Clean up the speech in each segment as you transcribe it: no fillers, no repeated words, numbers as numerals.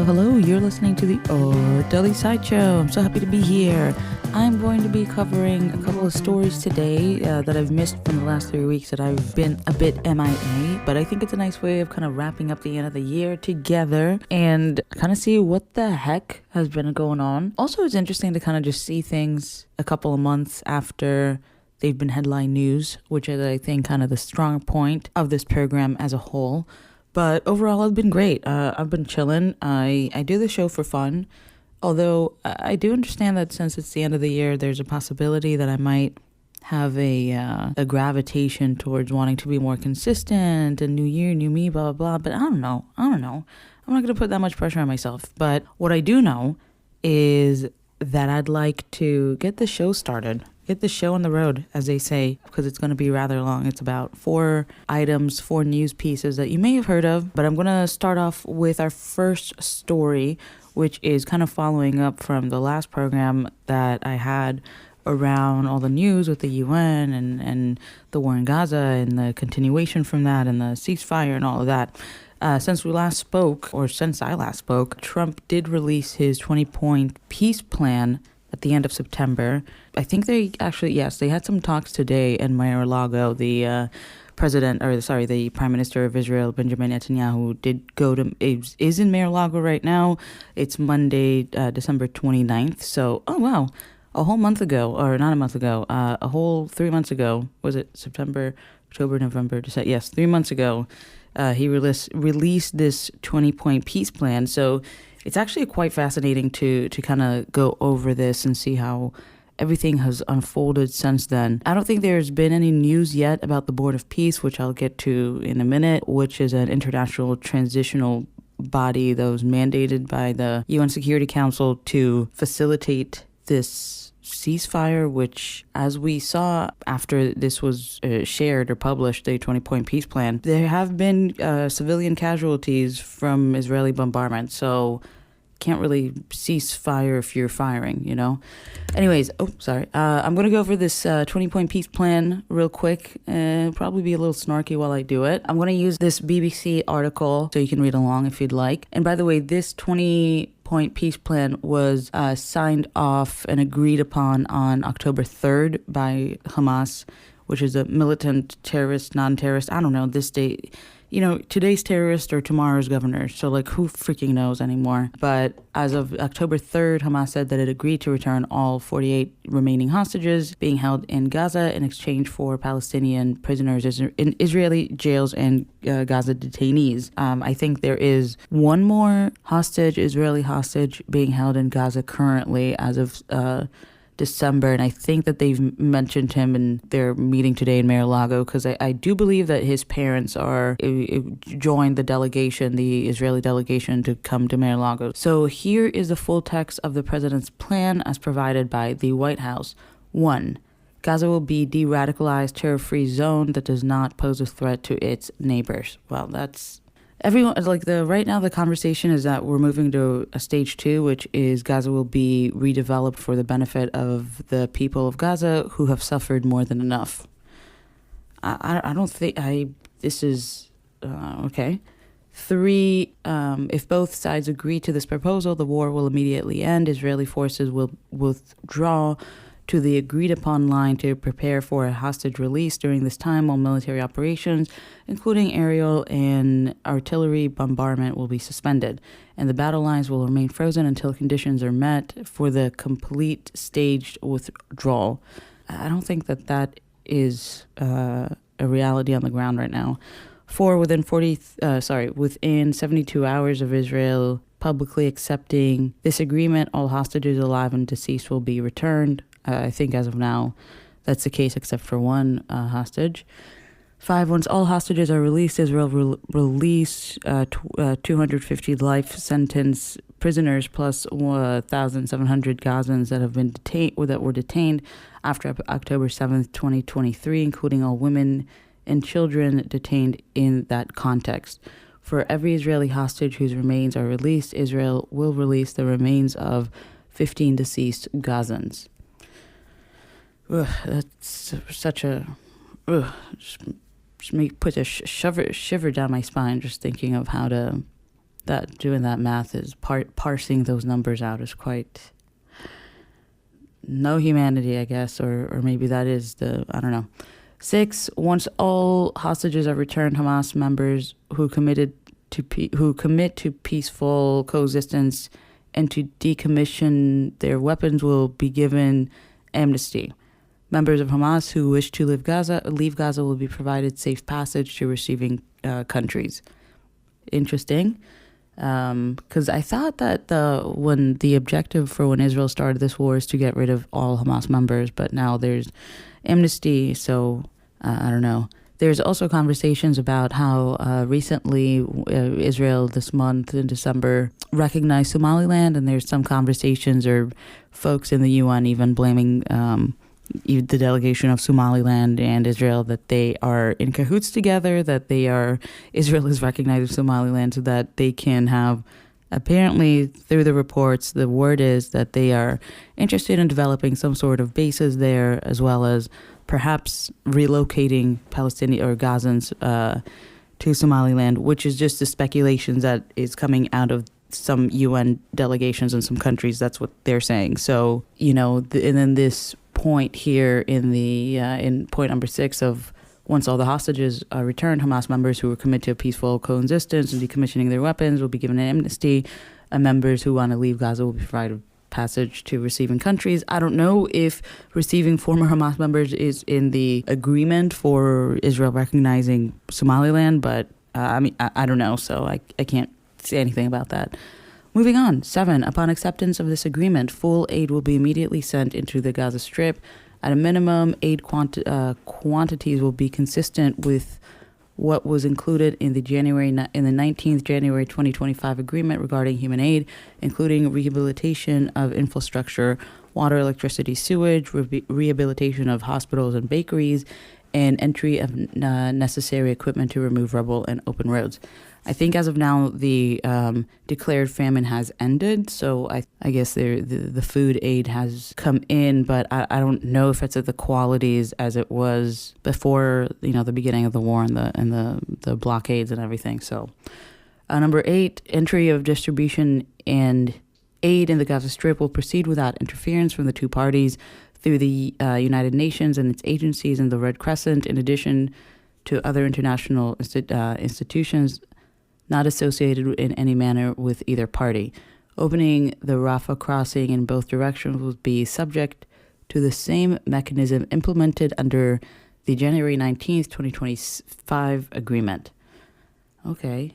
Hello, you're listening to the deli sideshow. I'm so happy to be here. I'm going to be covering a couple of stories today that I've missed from the last 3 weeks that I've been a bit MIA, but I think it's a nice way of kind of wrapping up the end of the year together and kind of see what the heck has been going on. Also, it's interesting to kind of just see things a couple of months after they've been headline news, which is, I think, kind of the strong point of this program as a whole. But overall, it's been great. I've been chilling. I do the show for fun, although I do understand that since it's the end of the year, there's a possibility that I might have a gravitation towards wanting to be more consistent and new year, new me, blah, blah, blah. But I don't know. I'm not going to put that much pressure on myself. But what I do know is that I'd like to get the show started. Get the show on the road, as they say, because it's going to be rather long. It's about 4 news pieces that you may have heard of. But I'm going to start off with our first story, which is kind of following up from the last program that I had around all the news with the UN and the war in Gaza and the continuation from that and the ceasefire and all of that. Since I last spoke, Trump did release his 20-point peace plan at the end of September. I think they had some talks today in Mar-a-Lago. The Prime Minister of Israel, Benjamin Netanyahu, is in Mar-a-Lago right now. It's Monday, December 29th. So, oh wow, a whole month ago, or not a month ago, a whole 3 months ago, was it September, October, November, December? Yes, 3 months ago, he released this 20-point peace plan. So it's actually quite fascinating to kind of go over this and see how everything has unfolded since then. I don't think there's been any news yet about the Board of Peace, which I'll get to in a minute, which is an international transitional body that was mandated by the UN Security Council to facilitate this ceasefire, which, as we saw after this was shared or published, the 20-point peace plan, there have been civilian casualties from Israeli bombardment. So can't really cease fire if you're firing, you know? Anyways, I'm going to go over this 20-point peace plan real quick and probably be a little snarky while I do it. I'm going to use this BBC article so you can read along if you'd like. And by the way, this 20-point peace plan was signed off and agreed upon on October 3rd by Hamas, which is a militant terrorist, non-terrorist, I don't know, this day. You know, today's terrorist or tomorrow's governor. So, who freaking knows anymore? But as of October 3rd, Hamas said that it agreed to return all 48 remaining hostages being held in Gaza in exchange for Palestinian prisoners in Israeli jails and Gaza detainees. I think there is one more Israeli hostage being held in Gaza currently as of December, and I think that they've mentioned him in their meeting today in Mar-a-Lago, because I do believe that his parents joined the delegation, the Israeli delegation, to come to Mar-a-Lago. So here is the full text of the president's plan as provided by the White House. 1. Gaza will be de-radicalized, terror-free zone that does not pose a threat to its neighbors. Well, that's everyone, right now the conversation is that we're moving to a stage 2, which is Gaza will be redeveloped for the benefit of the people of Gaza who have suffered more than enough. I don't think this is okay. 3, if both sides agree to this proposal, the war will immediately end. Israeli forces will withdraw to the agreed-upon line to prepare for a hostage release during this time, while military operations, including aerial and artillery bombardment, will be suspended, and the battle lines will remain frozen until conditions are met for the complete staged withdrawal. I don't think that is a reality on the ground right now. 4, within 72 hours of Israel publicly accepting this agreement, all hostages alive and deceased will be returned. I think as of now, that's the case except for one hostage. 5, once all hostages are released, Israel will release 250 life sentence prisoners plus 1,700 Gazans that were detained after October 7th, 2023, including all women and children detained in that context. For every Israeli hostage whose remains are released, Israel will release the remains of 15 deceased Gazans. That's such a just puts a shiver down my spine just thinking of how to that doing that math is parsing those numbers out is quite no humanity, I guess, or maybe that is I don't know. 6, once all hostages are returned, Hamas members who commit to peaceful coexistence and to decommission their weapons will be given amnesty. Members of Hamas who wish to leave Gaza will be provided safe passage to receiving countries. Interesting. Because I thought that when the objective for when Israel started this war is to get rid of all Hamas members, but now there's amnesty, so I don't know. There's also conversations about how recently Israel this month in December recognized Somaliland, and there's some conversations or folks in the UN even blaming the delegation of Somaliland and Israel that they are in cahoots together, Israel is recognizing Somaliland so that they can have, apparently through the reports, the word is that they are interested in developing some sort of bases there, as well as perhaps relocating Palestinian or Gazans to Somaliland, which is just the speculations that is coming out of some UN delegations in some countries. That's what they're saying. So, and then this point here in point number 6 of once all the hostages are returned, Hamas members who are committed to a peaceful coexistence and decommissioning their weapons will be given an amnesty, and members who want to leave Gaza will be provided passage to receiving countries. I don't know if receiving former Hamas members is in the agreement for Israel recognizing Somaliland, but I don't know, so I can't say anything about that. Moving on, 7. Upon acceptance of this agreement, full aid will be immediately sent into the Gaza Strip. At a minimum, aid quantities will be consistent with what was included in the 19th January 2025 agreement regarding human aid, including rehabilitation of infrastructure, water, electricity, sewage, rehabilitation of hospitals and bakeries, and entry of necessary equipment to remove rubble and open roads. I think as of now, the declared famine has ended, so I guess the food aid has come in, but I don't know if it's at the qualities as it was before, the beginning of the war and the blockades and everything. So, number 8, entry of distribution and aid in the Gaza Strip will proceed without interference from the two parties through the United Nations and its agencies and the Red Crescent, in addition to other international institutions not associated in any manner with either party. Opening the Rafah crossing in both directions will be subject to the same mechanism implemented under the January 19th, 2025 agreement. Okay.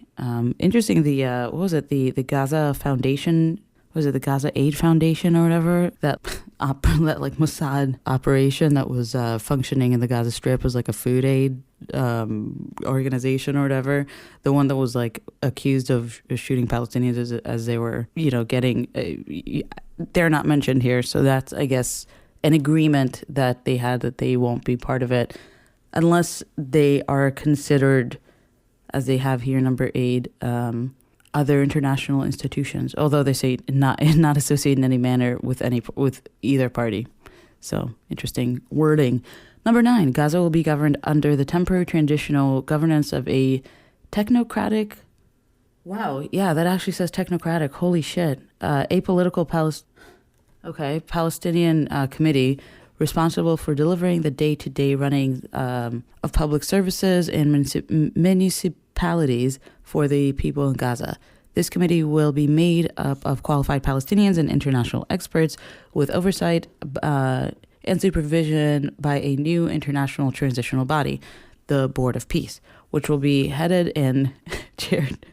Interesting. The Gaza Foundation, was it the Gaza Aid Foundation or whatever? That like Mossad operation that was functioning in the Gaza Strip was like a food aid organization or whatever. The one that was like accused of shooting Palestinians as they were, getting. They're not mentioned here, so that's, I guess, an agreement that they had that they won't be part of it unless they are considered, as they have here, number 8. Other international institutions, although they say not associated in any manner with either party. So interesting wording. Number 9, Gaza will be governed under the temporary transitional governance of a technocratic. Wow, yeah, that actually says technocratic. Holy shit. Apolitical Palestinian committee responsible for delivering the day-to-day running of public services and municipalities for the people in Gaza. This committee will be made up of qualified Palestinians and international experts with oversight and supervision by a new international transitional body, the Board of Peace, which will be headed and chaired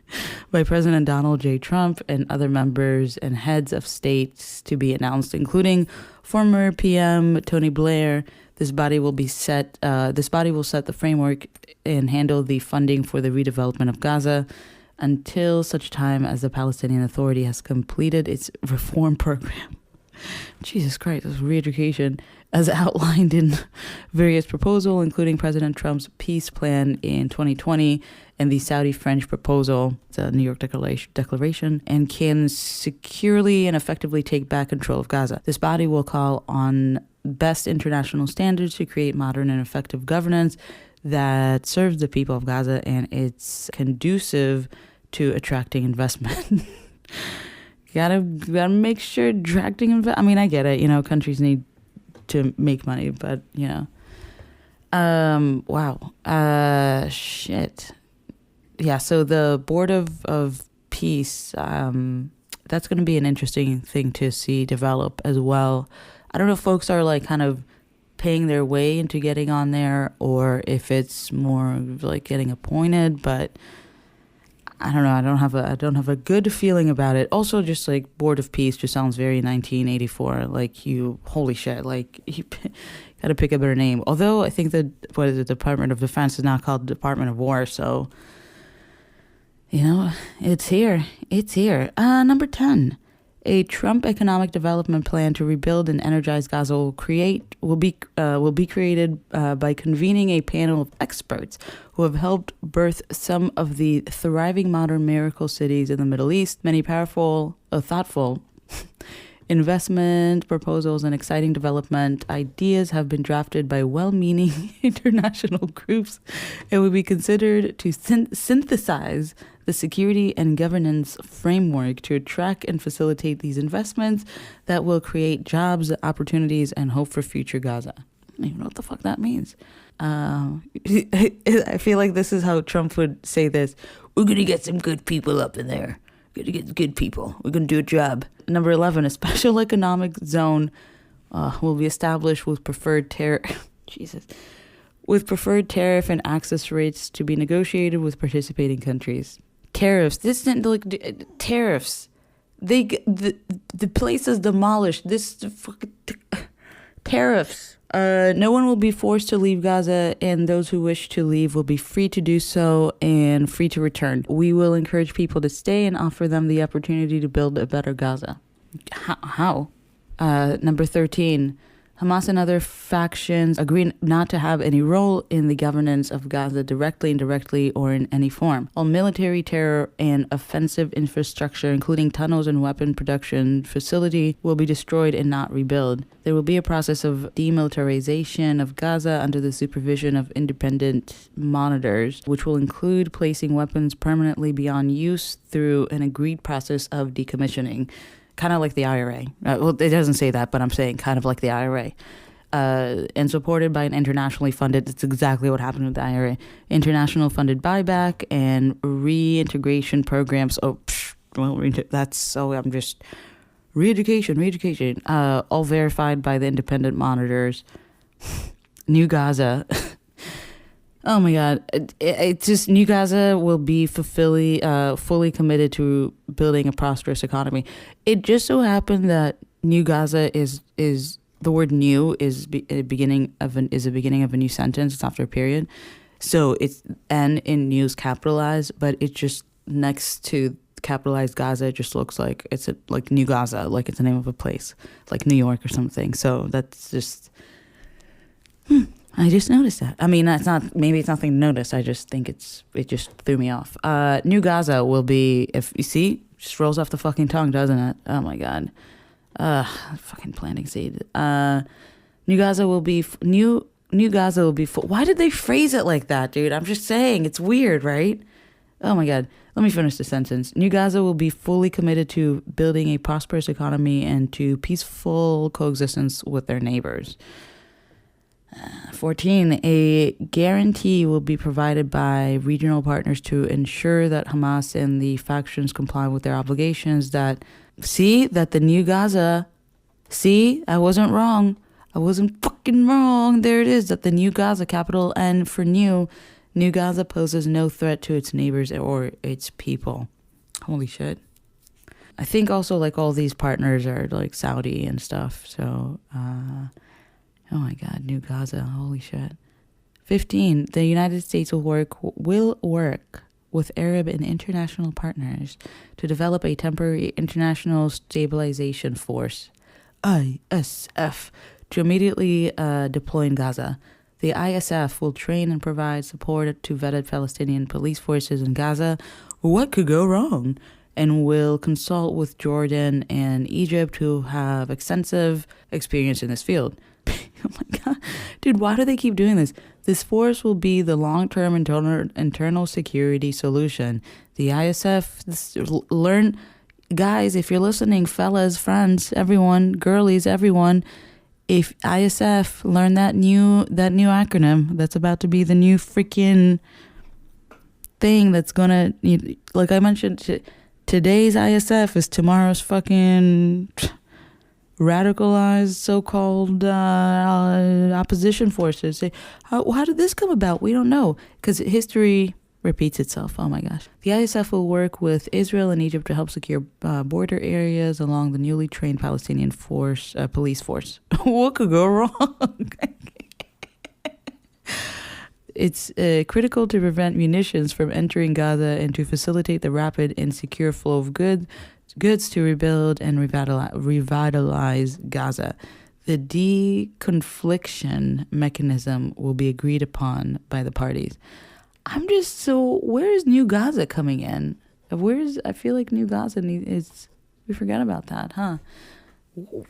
by President Donald J. Trump and other members and heads of states to be announced, including former PM Tony Blair. This body will set the framework and handle the funding for the redevelopment of Gaza until such time as the Palestinian Authority has completed its reform program. Jesus Christ, this re-education, as outlined in various proposals, including President Trump's peace plan in 2020 and the Saudi-French proposal, the New York Declaration, and can securely and effectively take back control of Gaza. This body will call on best international standards to create modern and effective governance that serves the people of Gaza and it's conducive to attracting investment. gotta make sure attracting I mean, I get it, countries need to make money, but wow. Shit. Yeah, so the Board of Peace, that's going to be an interesting thing to see develop as well. I don't know if folks are like kind of paying their way into getting on there, or if it's more like getting appointed, but I don't know. I don't have a good feeling about it. Also, just like Board of Peace just sounds very 1984. Like, holy shit, like you got to pick a better name. Although I think that the Department of Defense is now called Department of War, so it's here. It's here. Number 10. A Trump economic development plan to rebuild and energize Gaza will be created by convening a panel of experts who have helped birth some of the thriving modern miracle cities in the Middle East. Many powerful, thoughtful investment proposals and exciting development ideas have been drafted by well-meaning international groups and will be considered to synthesize the security and governance framework to attract and facilitate these investments that will create jobs, opportunities, and hope for future Gaza. I don't even know what the fuck that means. I feel like this is how Trump would say this. We're going to get some good people up in there. We're going to get good people. We're going to do a job. Number 11, a special economic zone will be established with preferred tariff and access rates to be negotiated with participating countries. Tariffs. This isn't like tariffs. The place is demolished. Tariffs. No one will be forced to leave Gaza, and those who wish to leave will be free to do so and free to return. We will encourage people to stay and offer them the opportunity to build a better Gaza. How? Number 13. Hamas and other factions agree not to have any role in the governance of Gaza directly, indirectly, or in any form. All military, terror, and offensive infrastructure, including tunnels and weapon production facility, will be destroyed and not rebuilt. There will be a process of demilitarization of Gaza under the supervision of independent monitors, which will include placing weapons permanently beyond use through an agreed process of decommissioning. Kind of like the IRA. Well, it doesn't say that, but I'm saying kind of like the IRA. And supported by an internationally funded, that's exactly what happened with the IRA, international funded buyback and reintegration programs. I'm just, re-education, all verified by the independent monitors. New Gaza. Oh my God. It's just New Gaza will be fully committed to building a prosperous economy. It just so happened that New Gaza is the word new is a beginning of a new sentence. It's after a period. So it's N in news capitalized, but it just next to capitalized Gaza, it just looks like it's like New Gaza, like it's the name of a place, like New York or something. So that's just I just noticed that. I mean, maybe it's nothing to notice. I just think it just threw me off. New Gaza will be, if you see, just rolls off the fucking tongue, doesn't it? Oh my God. Fucking planting seed. New Gaza will be, why did they phrase it like that, dude? I'm just saying, it's weird, right? Oh my God. Let me finish the sentence. New Gaza will be fully committed to building a prosperous economy and to peaceful coexistence with their neighbors. 14, a guarantee will be provided by regional partners to ensure that Hamas and the factions comply with their obligations that the New Gaza, I wasn't wrong. I wasn't fucking wrong. There it is, that the New Gaza, capital N for New Gaza poses no threat to its neighbors or its people. Holy shit. I think also like all these partners are like Saudi and stuff. So, oh my God, New Gaza, holy shit. 15, the United States will work with Arab and international partners to develop a temporary international stabilization force, ISF, to immediately deploy in Gaza. The ISF will train and provide support to vetted Palestinian police forces in Gaza. What could go wrong? And will consult with Jordan and Egypt, who have extensive experience in this field. Oh my God. Dude, why do they keep doing this? This force will be the long-term internal security solution. The ISF, learn, guys, if you're listening, fellas, friends, everyone, girlies, everyone, if ISF, learn that new acronym that's about to be the new freaking thing that's gonna, like I mentioned, today's ISF is tomorrow's fucking radicalized so-called opposition forces. How did this come about? We don't know, because history repeats itself. Oh my gosh. The ISF will work with Israel and Egypt to help secure border areas along the newly trained Palestinian police force. What could go wrong? It's critical to prevent munitions from entering Gaza and to facilitate the rapid and secure flow of goods to rebuild and revitalize Gaza. The deconfliction mechanism will be agreed upon by the parties. Where is New Gaza coming in? I feel like New Gaza we forgot about that, huh?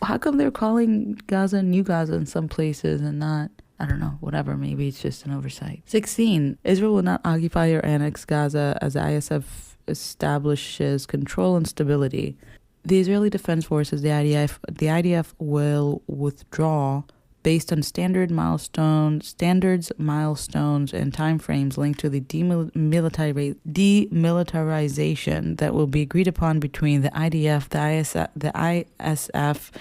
How come they're calling Gaza New Gaza in some places and not, I don't know, whatever, maybe it's just an oversight. 16, Israel will not occupy or annex Gaza as the ISF establishes control and stability. The Israeli Defense Forces, the IDF will withdraw based on standards, milestones, and timeframes linked to the demilitarization that will be agreed upon between the IDF, the ISF,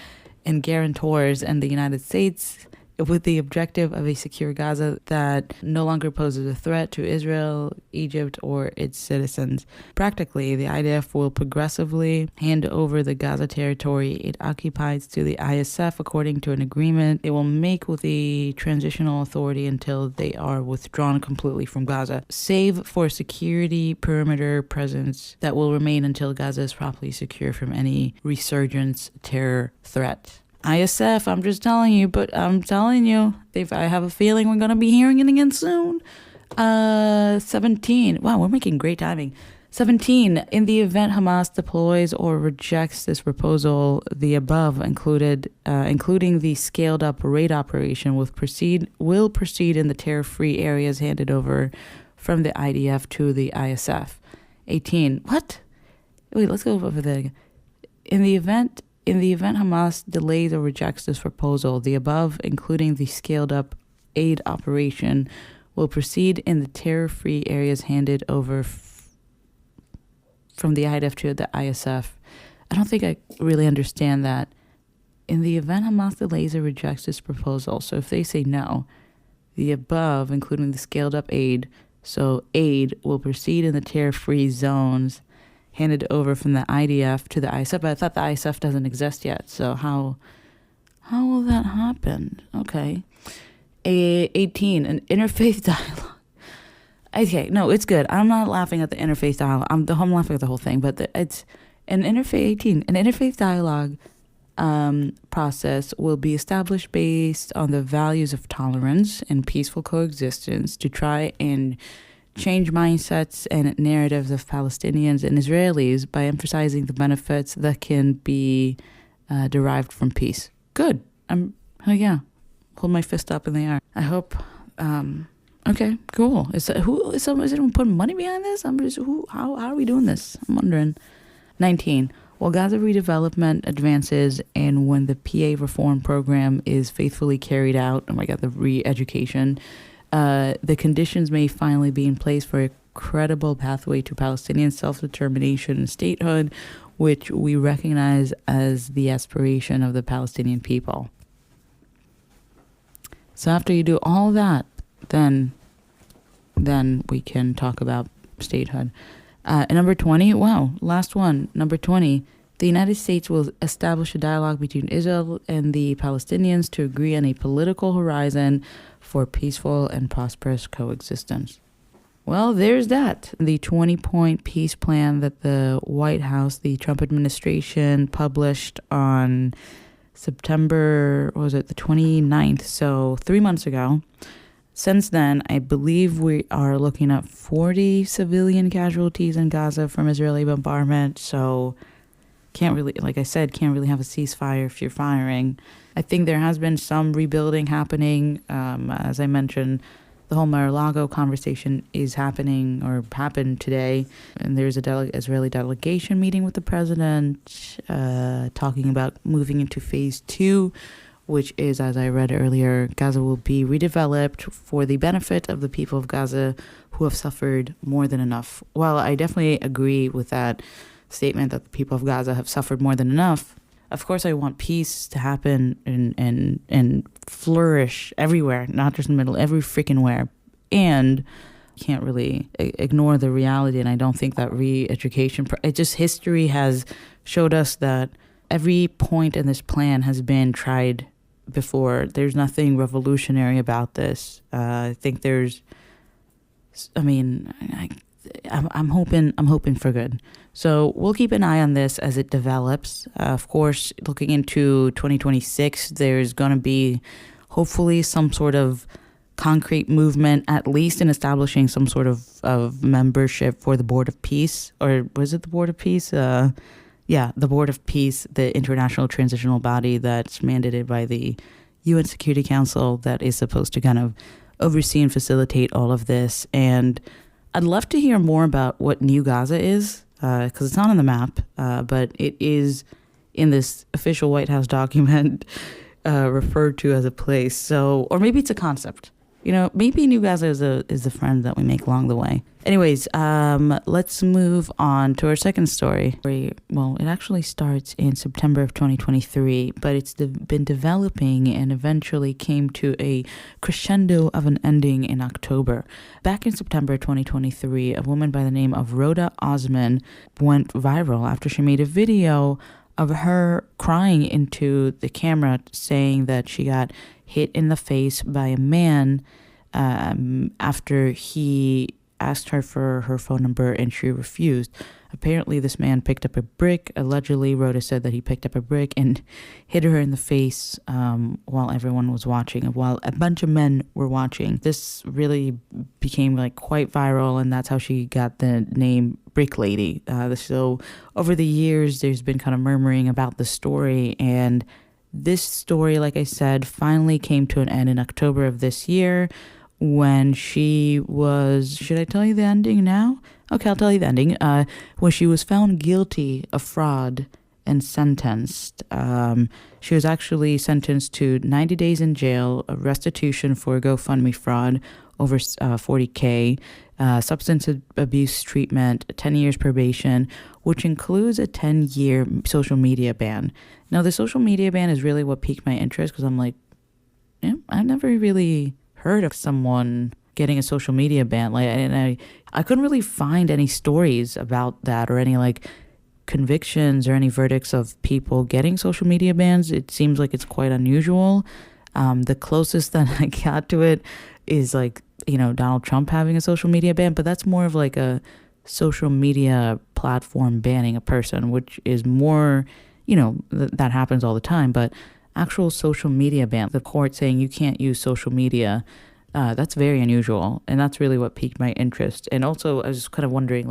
and guarantors and the United States, with the objective of a secure Gaza that no longer poses a threat to Israel, Egypt, or its citizens. Practically, the IDF will progressively hand over the Gaza territory it occupies to the ISF according to an agreement it will make with the transitional authority until they are withdrawn completely from Gaza, save for security perimeter presence that will remain until Gaza is properly secure from any resurgence terror threat. ISF, I'm just telling you, but I'm telling you, I have a feeling we're going to be hearing it again soon. 17. Wow, we're making great timing. 17. In the event Hamas deploys or rejects this proposal, the above including the scaled-up raid operation will proceed in the terror-free areas handed over from the IDF to the ISF. 18. What? Wait, let's go over that again. In the event Hamas delays or rejects this proposal, the above, including the scaled-up aid operation, will proceed in the terror-free areas handed over from the IDF to the ISF. I don't think I really understand that. In the event Hamas delays or rejects this proposal, so if they say no, the above, including the scaled-up aid, so aid will proceed in the terror-free zones handed over from the IDF to the ISF. But I thought the ISF doesn't exist yet. So how will that happen? Okay. 18, an interfaith dialogue. Okay, no, it's good. I'm not laughing at the interfaith dialogue. I'm laughing at the whole thing. But it's an interfaith dialogue process will be established based on the values of tolerance and peaceful coexistence to try and change mindsets and narratives of Palestinians and Israelis by emphasizing the benefits that can be derived from peace. Good. Yeah. Hold my fist up in the air. I hope. Okay. Cool. Is anyone putting money behind this? How are we doing this? I'm wondering. 19. While Gaza redevelopment advances and when the PA reform program is faithfully carried out, oh my God, the re-education. The conditions may finally be in place for a credible pathway to Palestinian self-determination and statehood, which we recognize as the aspiration of the Palestinian people. So after you do all that, then we can talk about statehood. Number 20, wow, last one. Number 20, the United States will establish a dialogue between Israel and the Palestinians to agree on a political horizon for peaceful and prosperous coexistence. Well, there's that. The 20-point peace plan that the White House, the Trump administration, published on September, the 29th? So 3 months ago. Since then, I believe we are looking at 40 civilian casualties in Gaza from Israeli bombardment. So can't really have a ceasefire if you're firing. I think there has been some rebuilding happening. As I mentioned, the whole Mar-a-Lago conversation is happening or happened today. And there's a Israeli delegation meeting with the president, talking about moving into phase 2, which is, as I read earlier, Gaza will be redeveloped for the benefit of the people of Gaza who have suffered more than enough. While I definitely agree with that statement that the people of Gaza have suffered more than enough, of course I want peace to happen and flourish everywhere, not just in the middle, every freaking where. And you can't really ignore the reality, and I don't think that re-education, history has showed us that every point in this plan has been tried before. There's nothing revolutionary about this. I think I'm hoping for good. So we'll keep an eye on this as it develops. Of course, looking into 2026, there's going to be hopefully some sort of concrete movement, at least in establishing some sort of membership for the Board of Peace. Or was it the Board of Peace? The Board of Peace, the international transitional body that's mandated by the UN Security Council that is supposed to kind of oversee and facilitate all of this. And I'd love to hear more about what New Gaza is, because it's not on the map, but it is in this official White House document referred to as a place. So, or maybe it's a concept. Maybe New Gaza is the friend that we make along the way. Anyways, let's move on to our second story. Well, it actually starts in September of 2023, but it's been developing and eventually came to a crescendo of an ending in October. Back in September 2023, a woman by the name of Roda Osman went viral after she made a video of her crying into the camera, saying that she got hit in the face by a man after he asked her for her phone number and she refused. Apparently, this man picked up a brick. Allegedly, Rhoda said that he picked up a brick and hit her in the face while everyone was watching, while a bunch of men were watching. This really became quite viral, and that's how she got the name Brick Lady. So over the years, there's been kind of murmuring about the story, and this story, like I said, finally came to an end in October of this year when she was... Should I tell you the ending now? Okay, I'll tell you the ending. When she was found guilty of fraud and sentenced. She was actually sentenced to 90 days in jail, a restitution for GoFundMe fraud, over $40K, substance abuse treatment, 10 years probation, which includes a 10-year social media ban. Now, the social media ban is really what piqued my interest, because I'm like, I've never really heard of someone getting a social media ban. And I couldn't really find any stories about that or any convictions or any verdicts of people getting social media bans. It seems like it's quite unusual. The closest that I got to it is Donald Trump having a social media ban, but that's more of a social media platform banning a person, which is more, that happens all the time. But actual social media ban, the court saying you can't use social media, that's very unusual. And that's really what piqued my interest. And also, I was kind of wondering,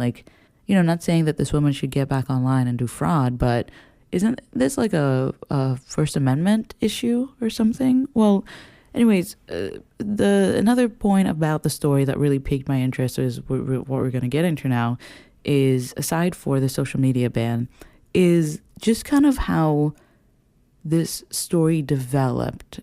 not saying that this woman should get back online and do fraud, but isn't this a First Amendment issue or something? Well, anyways, another point about the story that really piqued my interest is what we're going to get into now is, aside for the social media ban, is just kind of how this story developed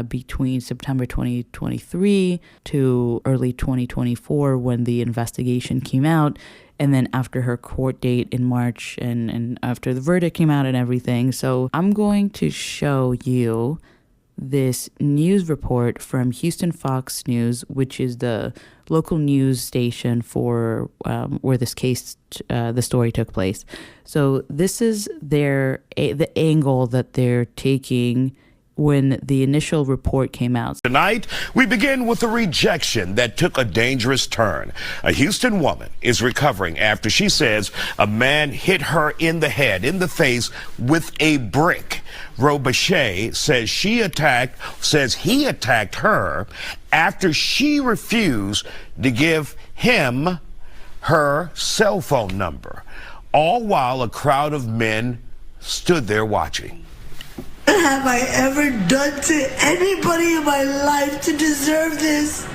between September 2023 to early 2024 when the investigation came out, and then after her court date in March and after the verdict came out and everything. So I'm going to show you this news report from Houston Fox News, which is the local news station for where this case, the story took place. So this is the angle that they're taking when the initial report came out. Tonight, we begin with a rejection that took a dangerous turn. A Houston woman is recovering after she says a man hit her in the head, in the face, with a brick. Roda says he attacked her after she refused to give him her cell phone number, all while a crowd of men stood there watching. Have I ever done to anybody in my life to deserve this?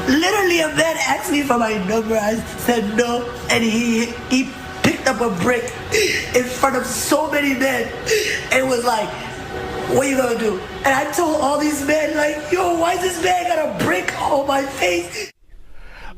Literally, a man asked me for my number. I said no, and he picked up a brick in front of so many men and was like, "What you gonna do?" And I told all these men, like, "Yo, why this man got a brick on my face?"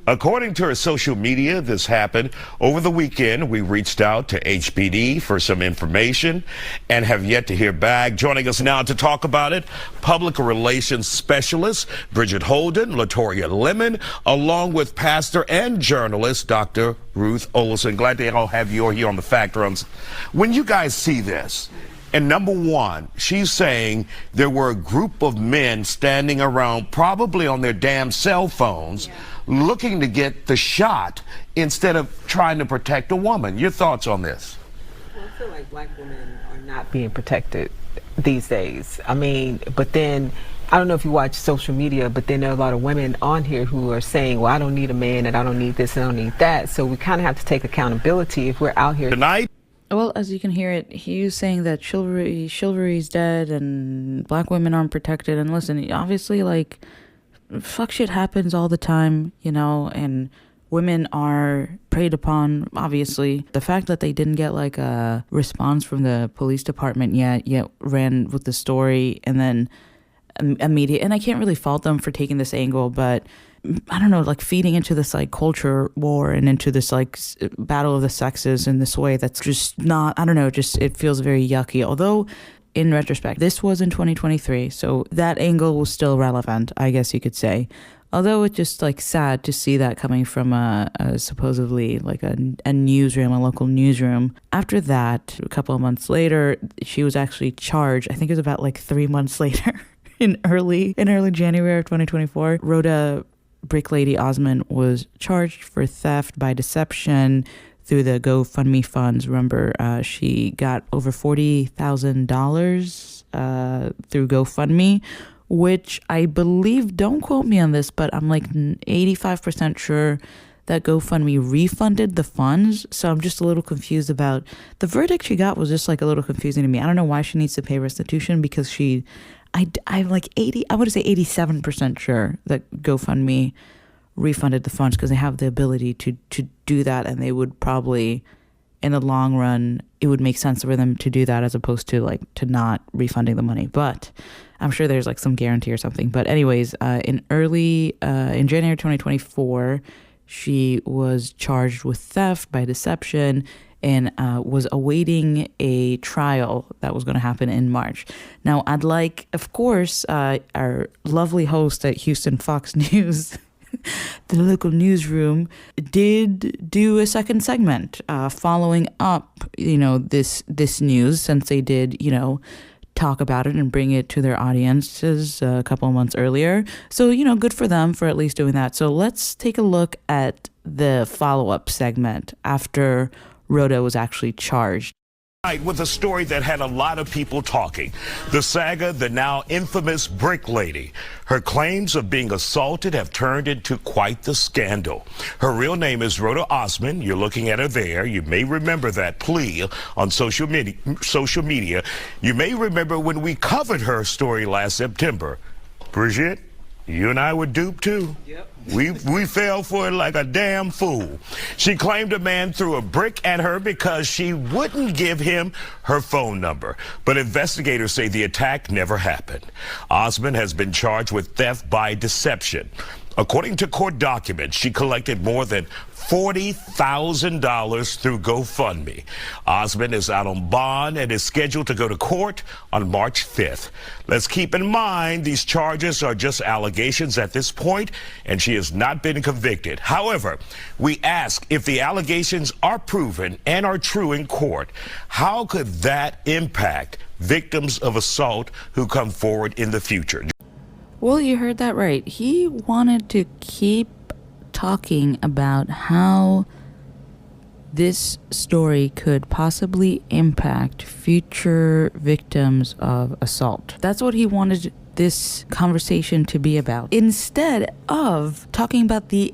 According to her social media, this happened over the weekend. We reached out to HPD for some information and have yet to hear back. Joining us now to talk about it, public relations specialist Bridget Holden, Latoya Lemon, along with pastor and journalist Dr. Ruth Olson. Glad to all have you here on the Fact Runs. When you guys see this, and number one, she's saying there were a group of men standing around, probably on their damn cell phones, looking to get the shot instead of trying to protect a woman. Your thoughts on this? Well, I feel like black women are not being protected these days. I mean, but then, I don't know if you watch social media, but then there are a lot of women on here who are saying, well, I don't need a man, and I don't need this, and I don't need that. So we kind of have to take accountability if we're out here. Tonight? Well, as you can hear it, he's saying that chivalry's dead and black women aren't protected. And listen, obviously, like, fuck shit happens all the time, you know, and women are preyed upon, obviously. The fact that they didn't get, like, a response from the police department yet ran with the story and then immediate. And I can't really fault them for taking this angle, but I don't know, like feeding into this like culture war and into this like battle of the sexes in this way that's just not, I don't know, just it feels very yucky. Although in retrospect, this was in 2023, so that angle was still relevant, I guess you could say. Although it's just like sad to see that coming from a supposedly like a newsroom, a local newsroom. After that, a couple of months later, she was actually charged. I think it was about like 3 months later in early January of 2024. Roda Brick Lady Osman was charged for theft by deception through the GoFundMe funds. Remember, she got over $40,000 through GoFundMe, which I believe, don't quote me on this, but I'm like 85% sure that GoFundMe refunded the funds. So I'm just a little confused about the verdict she got. Was just like a little confusing to me. I don't know why she needs to pay restitution, because I'm like 87% sure that GoFundMe refunded the funds, because they have the ability to do that, and they would probably, in the long run, it would make sense for them to do that as opposed to like to not refunding the money. But I'm sure there's like some guarantee or something. But anyways, in January 2024, she was charged with theft by deception and was awaiting a trial that was going to happen in March. Now, I'd like, of course, our lovely host at Houston Fox News, the local newsroom, did do a second segment following up, this news, since they did, talk about it and bring it to their audiences a couple of months earlier. So, good for them for at least doing that. So let's take a look at the follow-up segment after Roda was actually charged. With a story that had a lot of people talking. The saga, the now infamous Brick Lady. Her claims of being assaulted have turned into quite the scandal. Her real name is Roda Osman. You're looking at her there. You may remember that plea on social media. You may remember when we covered her story last September. Bridget, you and I were duped too. Yep. We fell for it like a damn fool. She claimed a man threw a brick at her because she wouldn't give him her phone number. But investigators say the attack never happened. Osman has been charged with theft by deception. According to court documents, she collected more than $40,000 through GoFundMe. Osman is out on bond and is scheduled to go to court on March 5th. Let's keep in mind these charges are just allegations at this point, and she has not been convicted. However, we ask, if the allegations are proven and are true in court, how could that impact victims of assault who come forward in the future? Well, you heard that right. He wanted to keep talking about how this story could possibly impact future victims of assault. That's what he wanted this conversation to be about, instead of talking about the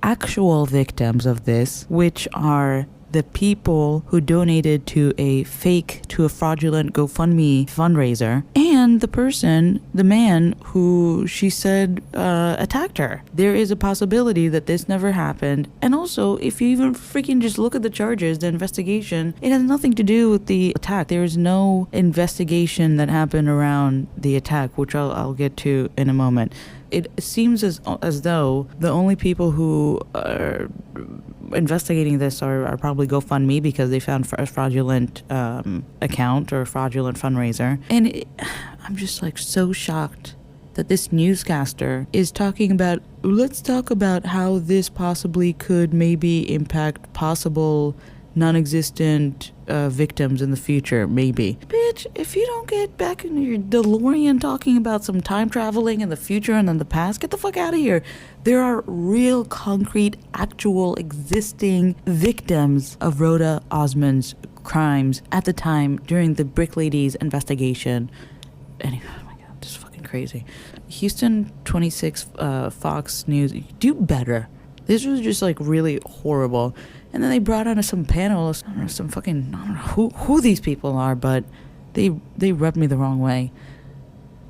actual victims of this, which are the people who donated to a fraudulent GoFundMe fundraiser, and the man who she said attacked her. There is a possibility that this never happened. And also, if you even freaking just look at the charges, the investigation, it has nothing to do with the attack. There is no investigation that happened around the attack, which I'll get to in a moment. It seems as though the only people who are investigating this are probably GoFundMe, because they found a fraudulent account or a fraudulent fundraiser. And I'm just like so shocked that this newscaster is talking about, let's talk about how this possibly could maybe impact possible non-existent victims in the future, maybe. Bitch, if you don't get back in your DeLorean talking about some time traveling in the future and then the past, get the fuck out of here. There are real, concrete, actual, existing victims of Roda Osman's crimes at the time during the Brick Lady's investigation. Anyway, oh my god, this is fucking crazy. Houston 26 Fox News, do better. This was just like really horrible. And then they brought on some panelists, I don't know who these people are, but they rubbed me the wrong way.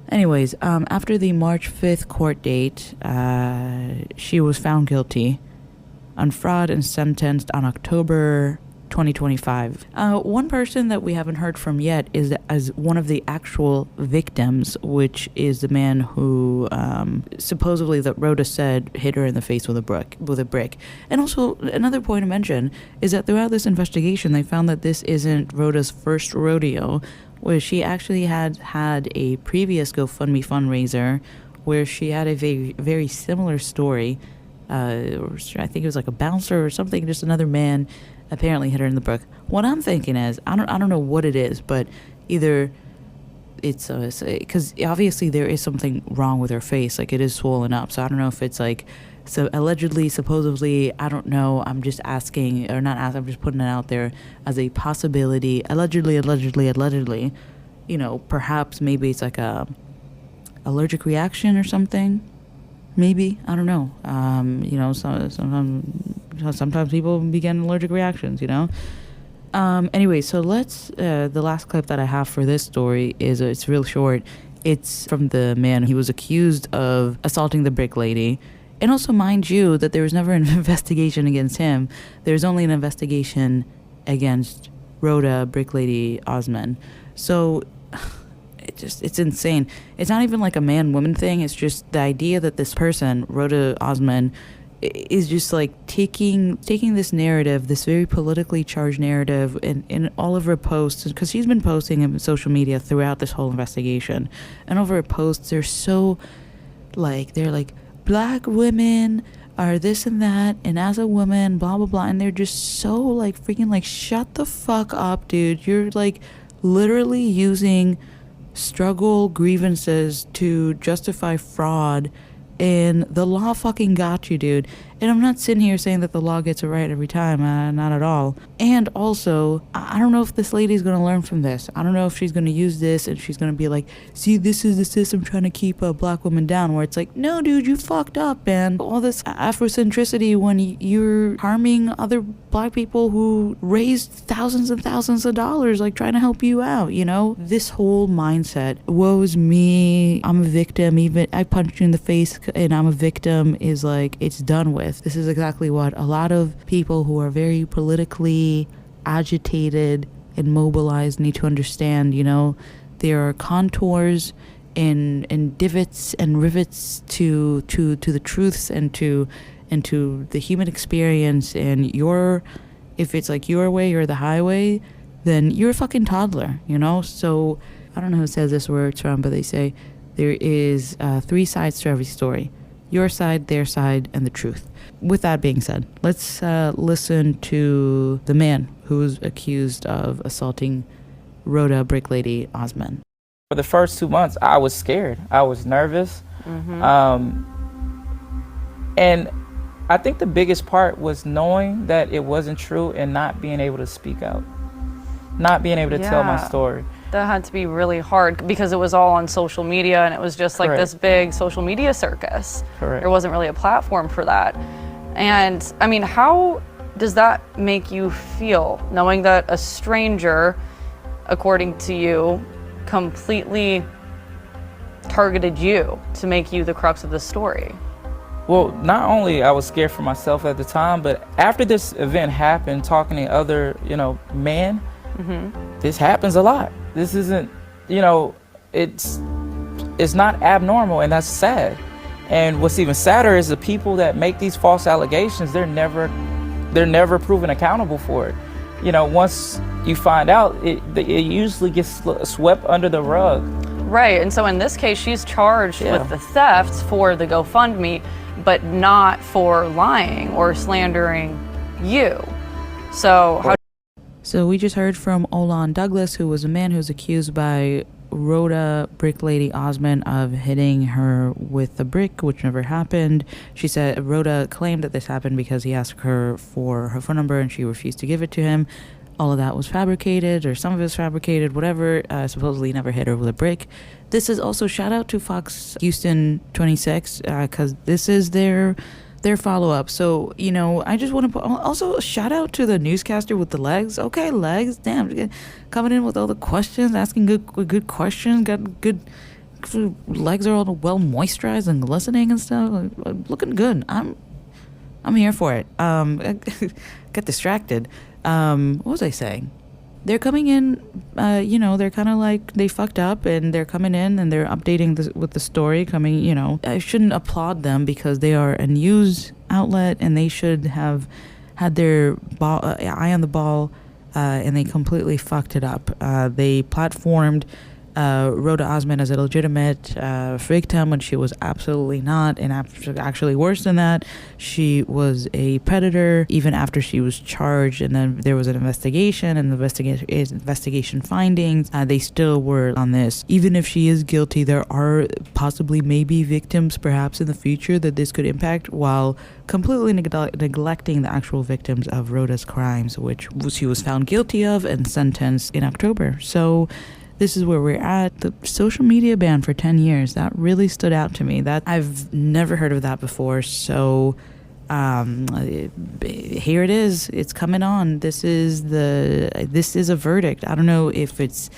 Anyways, after the March 5th court date, she was found guilty on fraud and sentenced on October 2025. One person that we haven't heard from yet is as one of the actual victims, which is the man who supposedly that Roda said hit her in the face with a brick. And also another point to mention is that throughout this investigation, they found that this isn't Roda's first rodeo, where she actually had a previous GoFundMe fundraiser where she had a very, very similar story. Or I think it was like a bouncer or something, just another man apparently hit her in the brook. What I'm thinking is, I don't know what it is, but either it's because obviously there is something wrong with her face, like it is swollen up. So I don't know if it's like, so allegedly, supposedly, I don't know. I'm just asking, or not asking, I'm just putting it out there as a possibility. Allegedly, you know, perhaps maybe it's like a allergic reaction or something. Maybe, I don't know. You know, sometimes people begin allergic reactions, you know. Anyway, so let's. The last clip that I have for this story is it's real short. It's from the man. He was accused of assaulting the Brick Lady, and also mind you that there was never an investigation against him. There's only an investigation against Roda Brick Lady Osman. So it's insane. It's not even like a man-woman thing. It's just the idea that this person, Roda Osman, is just like taking this narrative, this very politically charged narrative in all of her posts, because she's been posting in social media throughout this whole investigation. And over her posts, they're so like, they're like, black women are this and that, and as a woman, blah, blah, blah. And they're just so like freaking like, shut the fuck up, dude. You're like literally using struggle grievances to justify fraud, and the law fucking got you, dude. And I'm not sitting here saying that the law gets it right every time, not at all. And also, I don't know if this lady's gonna learn from this. I don't know if she's gonna use this and she's gonna be like, see, this is the system trying to keep a black woman down, where it's like, no, dude, you fucked up, man. All this Afrocentricity when you're harming other black people who raised thousands and thousands of dollars, like trying to help you out, you know? This whole mindset, woe is me, I'm a victim, even I punched you in the face and I'm a victim, is like, it's done with. This is exactly what a lot of people who are very politically agitated and mobilized need to understand, you know? There are contours and divots and rivets to the truths and to the human experience, and if it's like your way or the highway, then you're a fucking toddler, you know? So I don't know who says this, where it's from, but they say there is 3 sides to every story: your side, their side, and the truth. With that being said, let's listen to the man who was accused of assaulting Roda Brick Lady Osman. For the first 2 months, I was scared. I was nervous. And I think the biggest part was knowing that it wasn't true and not being able to speak out, not being able to tell my story. That had to be really hard because it was all on social media, and it was just like this big social media circus. There wasn't really a platform for that. And I mean, how does that make you feel, knowing that a stranger, according to you, completely targeted you to make you the crux of the story? Well, not only I was scared for myself at the time, but after this event happened, talking to other, men, this happens a lot. This isn't, it's not abnormal, and that's sad. And what's even sadder is the people that make these false allegations, they're never proven accountable for it. Once you find out, it usually gets swept under the rug. Right, and so in this case, she's charged with the theft for the GoFundMe, but not for lying or slandering you. So we just heard from Olan Douglas, who was a man who was accused by Roda brick lady Osman of hitting her with a brick, which never happened. She said Roda claimed that this happened because he asked her for her phone number and she refused to give it to him. All of that was fabricated, or some of it was fabricated, whatever. Supposedly he never hit her with a brick. This is also shout out to Fox Houston 26, because this is their follow-up. So, I just want to put also a shout out to the newscaster with the legs. Okay, legs, damn, coming in with all the questions, asking good questions, got good legs, are all well moisturized and glistening and stuff, looking good. I'm here for it. Got distracted. What was I saying? They're coming in, they're kind of like they fucked up, and they're coming in and they're updating with the story coming, I shouldn't applaud them because they are a news outlet and they should have had their eye on the ball, and they completely fucked it up. They platformed Roda Osman as a legitimate victim when she was absolutely not, and actually worse than that, she was a predator even after she was charged. And then there was an investigation, and the investigation findings, they still were on this. Even if she is guilty, there are possibly maybe victims perhaps in the future that this could impact, while completely neglecting the actual victims of Roda's crimes, which she was found guilty of and sentenced in October. So this is where we're at. The social media ban for 10 years, that really stood out to me. That I've never heard of that before. So here it is. It's coming on. This is a verdict. I don't know if it's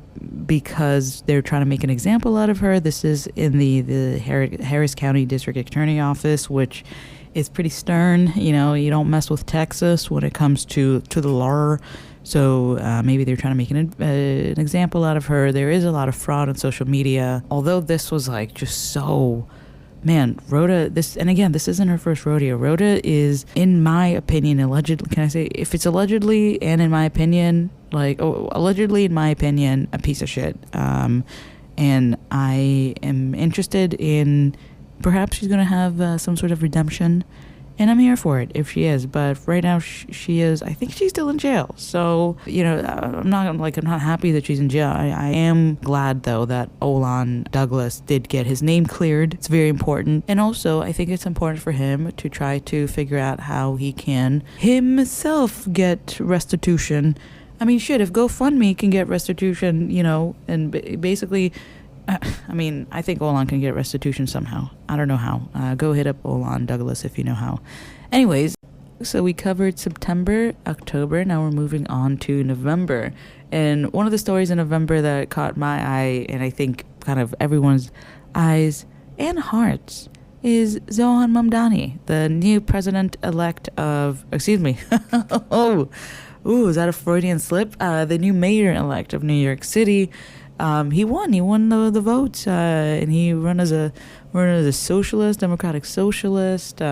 because they're trying to make an example out of her. This is in the Harris County District Attorney Office, which is pretty stern. You don't mess with Texas when it comes to the law. So maybe they're trying to make an example out of her. There is a lot of fraud on social media. Although this was just so, man, Roda, this isn't her first rodeo. Roda is, in my opinion, allegedly, can I say, if it's allegedly and in my opinion, allegedly in my opinion, a piece of shit. And I am interested in, perhaps she's going to have some sort of redemption. And I'm here for it if she is. But right now she is, I think she's still in jail. So, I'm not happy that she's in jail. I am glad, though, that Olan Douglas did get his name cleared. It's very important. And also, I think it's important for him to try to figure out how he can himself get restitution. I mean, shit, if GoFundMe can get restitution, and basically, I think Olan can get restitution somehow. I don't know how. Go hit up Olan Douglas if you know how. Anyways, so we covered September, October. Now we're moving on to November. And one of the stories in November that caught my eye, and I think kind of everyone's eyes and hearts, is Zohan Mamdani, the new president-elect of... Excuse me. Ooh, is that a Freudian slip? The new mayor-elect of New York City. He won the votes, and he ran as a socialist, democratic socialist,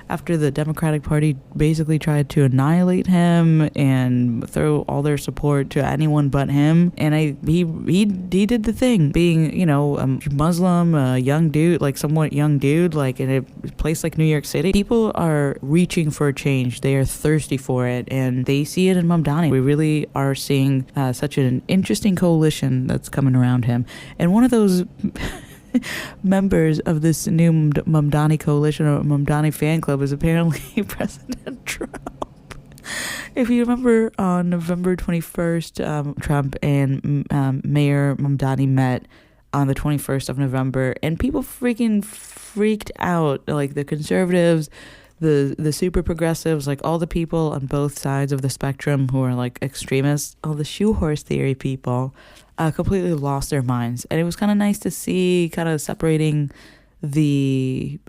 after the Democratic Party basically tried to annihilate him and throw all their support to anyone but him. And he did the thing, being, a Muslim, a young dude, somewhat young dude, in a place like New York City. People are reaching for a change. They are thirsty for it, and they see it in Mamdani. We really are seeing such an interesting coalition that's coming around him. And one of those members of this new Mamdani coalition or Mamdani fan club is apparently President Trump. If you remember, on November 21st, Trump and Mayor Mamdani met on the 21st of November, and people freaking freaked out. The conservatives, the super progressives, like all the people on both sides of the spectrum who are like extremists, all the shoe horse theory people, completely lost their minds. And it was kind of nice to see kind of separating the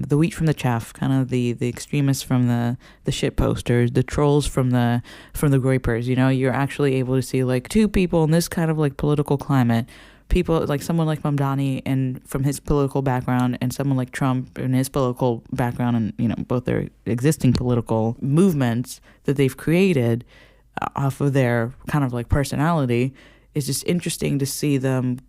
wheat from the chaff, kind of the extremists from the shit posters, the trolls from the groypers. You know, you're actually able to see like two people in this kind of like political climate, people like someone like Mamdani and from his political background, and someone like Trump and his political background, and you know, both their existing political movements that they've created off of their kind of like personality. It's just interesting to see them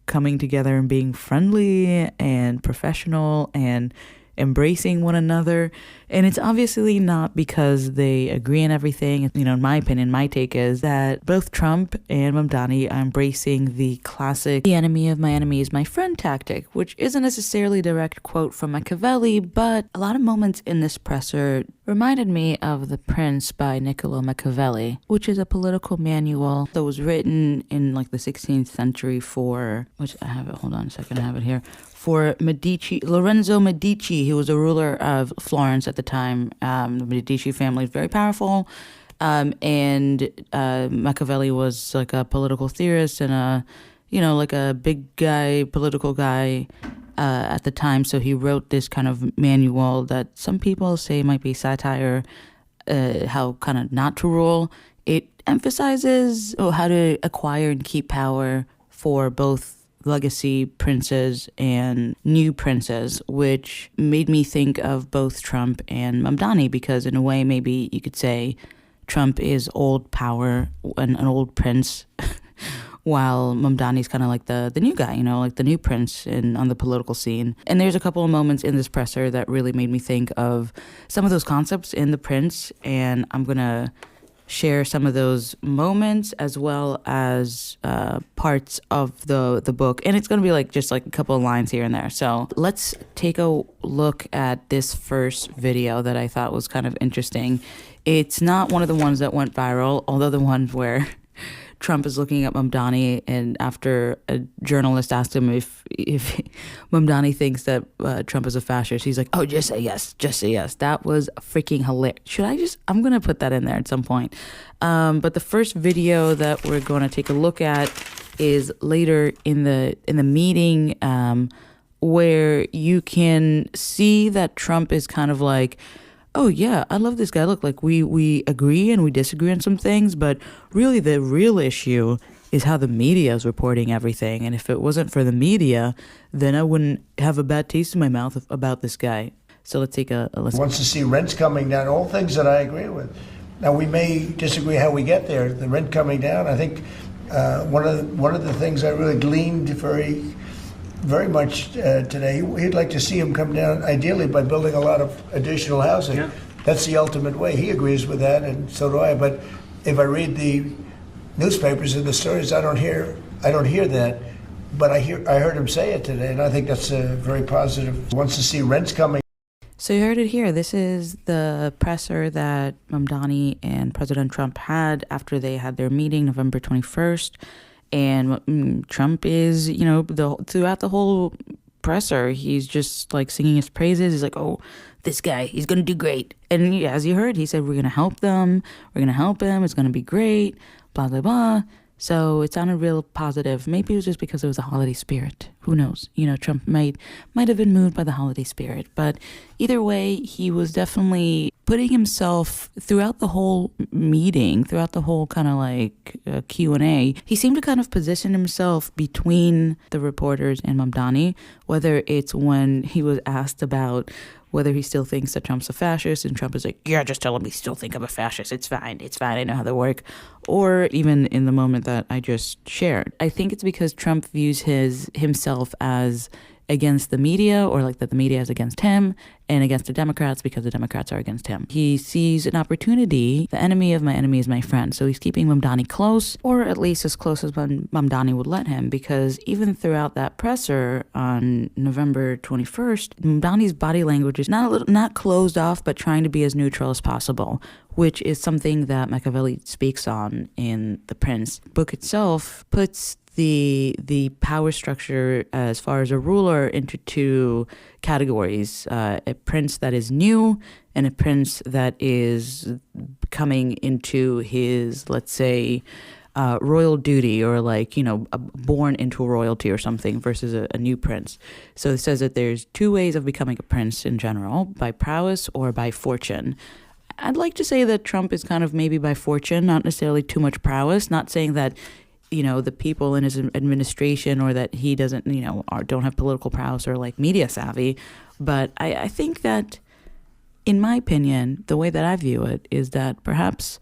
coming together and being friendly and professional and embracing one another. And it's obviously not because they agree on everything. You know, in my opinion, my take is that both Trump and Mamdani are embracing the classic "the enemy of my enemy is my friend" tactic, which isn't necessarily a direct quote from Machiavelli, but a lot of moments in this presser reminded me of The Prince by Niccolo Machiavelli, which is a political manual that was written in like the 16th century for, which I have it, hold on a second, I have it here, for Lorenzo Medici, who was a ruler of Florence at the time. The Medici family is very powerful, and Machiavelli was like a political theorist and like a big guy, political guy at the time. So he wrote this kind of manual that some people say might be satire, how kind of not to rule. It emphasizes how to acquire and keep power for both legacy princes and new princes, which made me think of both Trump and Mamdani, because in a way maybe you could say Trump is old power and an old prince while Mamdani's kind of like the new guy, you know, like the new prince on the political scene. And there's a couple of moments in this presser that really made me think of some of those concepts in The Prince, and I'm gonna share some of those moments as well as parts of the book. And it's going to be like just like a couple of lines here and there. So let's take a look at this first video that I thought was kind of interesting. It's not one of the ones that went viral, although the one where Trump is looking at Mamdani, and after a journalist asked him if Mamdani thinks that Trump is a fascist, he's like, "Oh, just say yes, just say yes." That was freaking hilarious. I'm going to put that in there at some point. But the first video that we're going to take a look at is later in the meeting, where you can see that Trump is kind of like, "Oh yeah, I love this guy. Look, like we agree and we disagree on some things, but really the real issue is how the media is reporting everything. And if it wasn't for the media, then I wouldn't have a bad taste in my mouth about this guy." So let's take a listen. Wants to see rents coming down, all things that I agree with. Now we may disagree how we get there. The rent coming down, I think one of the things I really gleaned very much today, he'd like to see him come down ideally by building a lot of additional housing. Yeah. That's the ultimate way. He agrees with that, and so do I. But if I read the newspapers and the stories, I don't hear that. But I heard him say it today, and I think that's very positive. Wants to see rents coming. So you heard it here. This is the presser that Mamdani and President Trump had after they had their meeting November 21st. And Trump is, you know, throughout the whole presser, he's just like singing his praises. He's like, "Oh, this guy, he's going to do great." And as you heard, he said, "We're going to help them. We're going to help him. It's going to be great, blah, blah, blah." So it sounded real positive. Maybe it was just because it was a holiday spirit. Who knows? You know, Trump might have been moved by the holiday spirit. But either way, he was definitely putting himself throughout the whole meeting, throughout the whole kind of like Q&A. He seemed to kind of position himself between the reporters and Mamdani, whether it's when he was asked about whether he still thinks that Trump's a fascist, and Trump is like, "Yeah, just tell him we still think I'm a fascist. It's fine, I know how they work." Or even in the moment that I just shared. I think it's because Trump views himself as against the media, or like that the media is against him, and against the Democrats because the Democrats are against him. He sees an opportunity. The enemy of my enemy is my friend. So he's keeping Mamdani close, or at least as close as Mamdani would let him, because even throughout that presser on November 21st, Mamdani's body language is not closed off, but trying to be as neutral as possible, which is something that Machiavelli speaks on in The Prince. The book itself puts the power structure as far as a ruler into two categories: a prince that is new and a prince that is coming into his, let's say, royal duty, or like, born into royalty or something, versus a new prince. So it says that there's two ways of becoming a prince in general: by prowess or by fortune. I'd like to say that Trump is kind of maybe by fortune, not necessarily too much prowess. Not saying that, the people in his administration, or that he doesn't, or don't have political prowess or like media savvy. But I think that, in my opinion, the way that I view it is that perhaps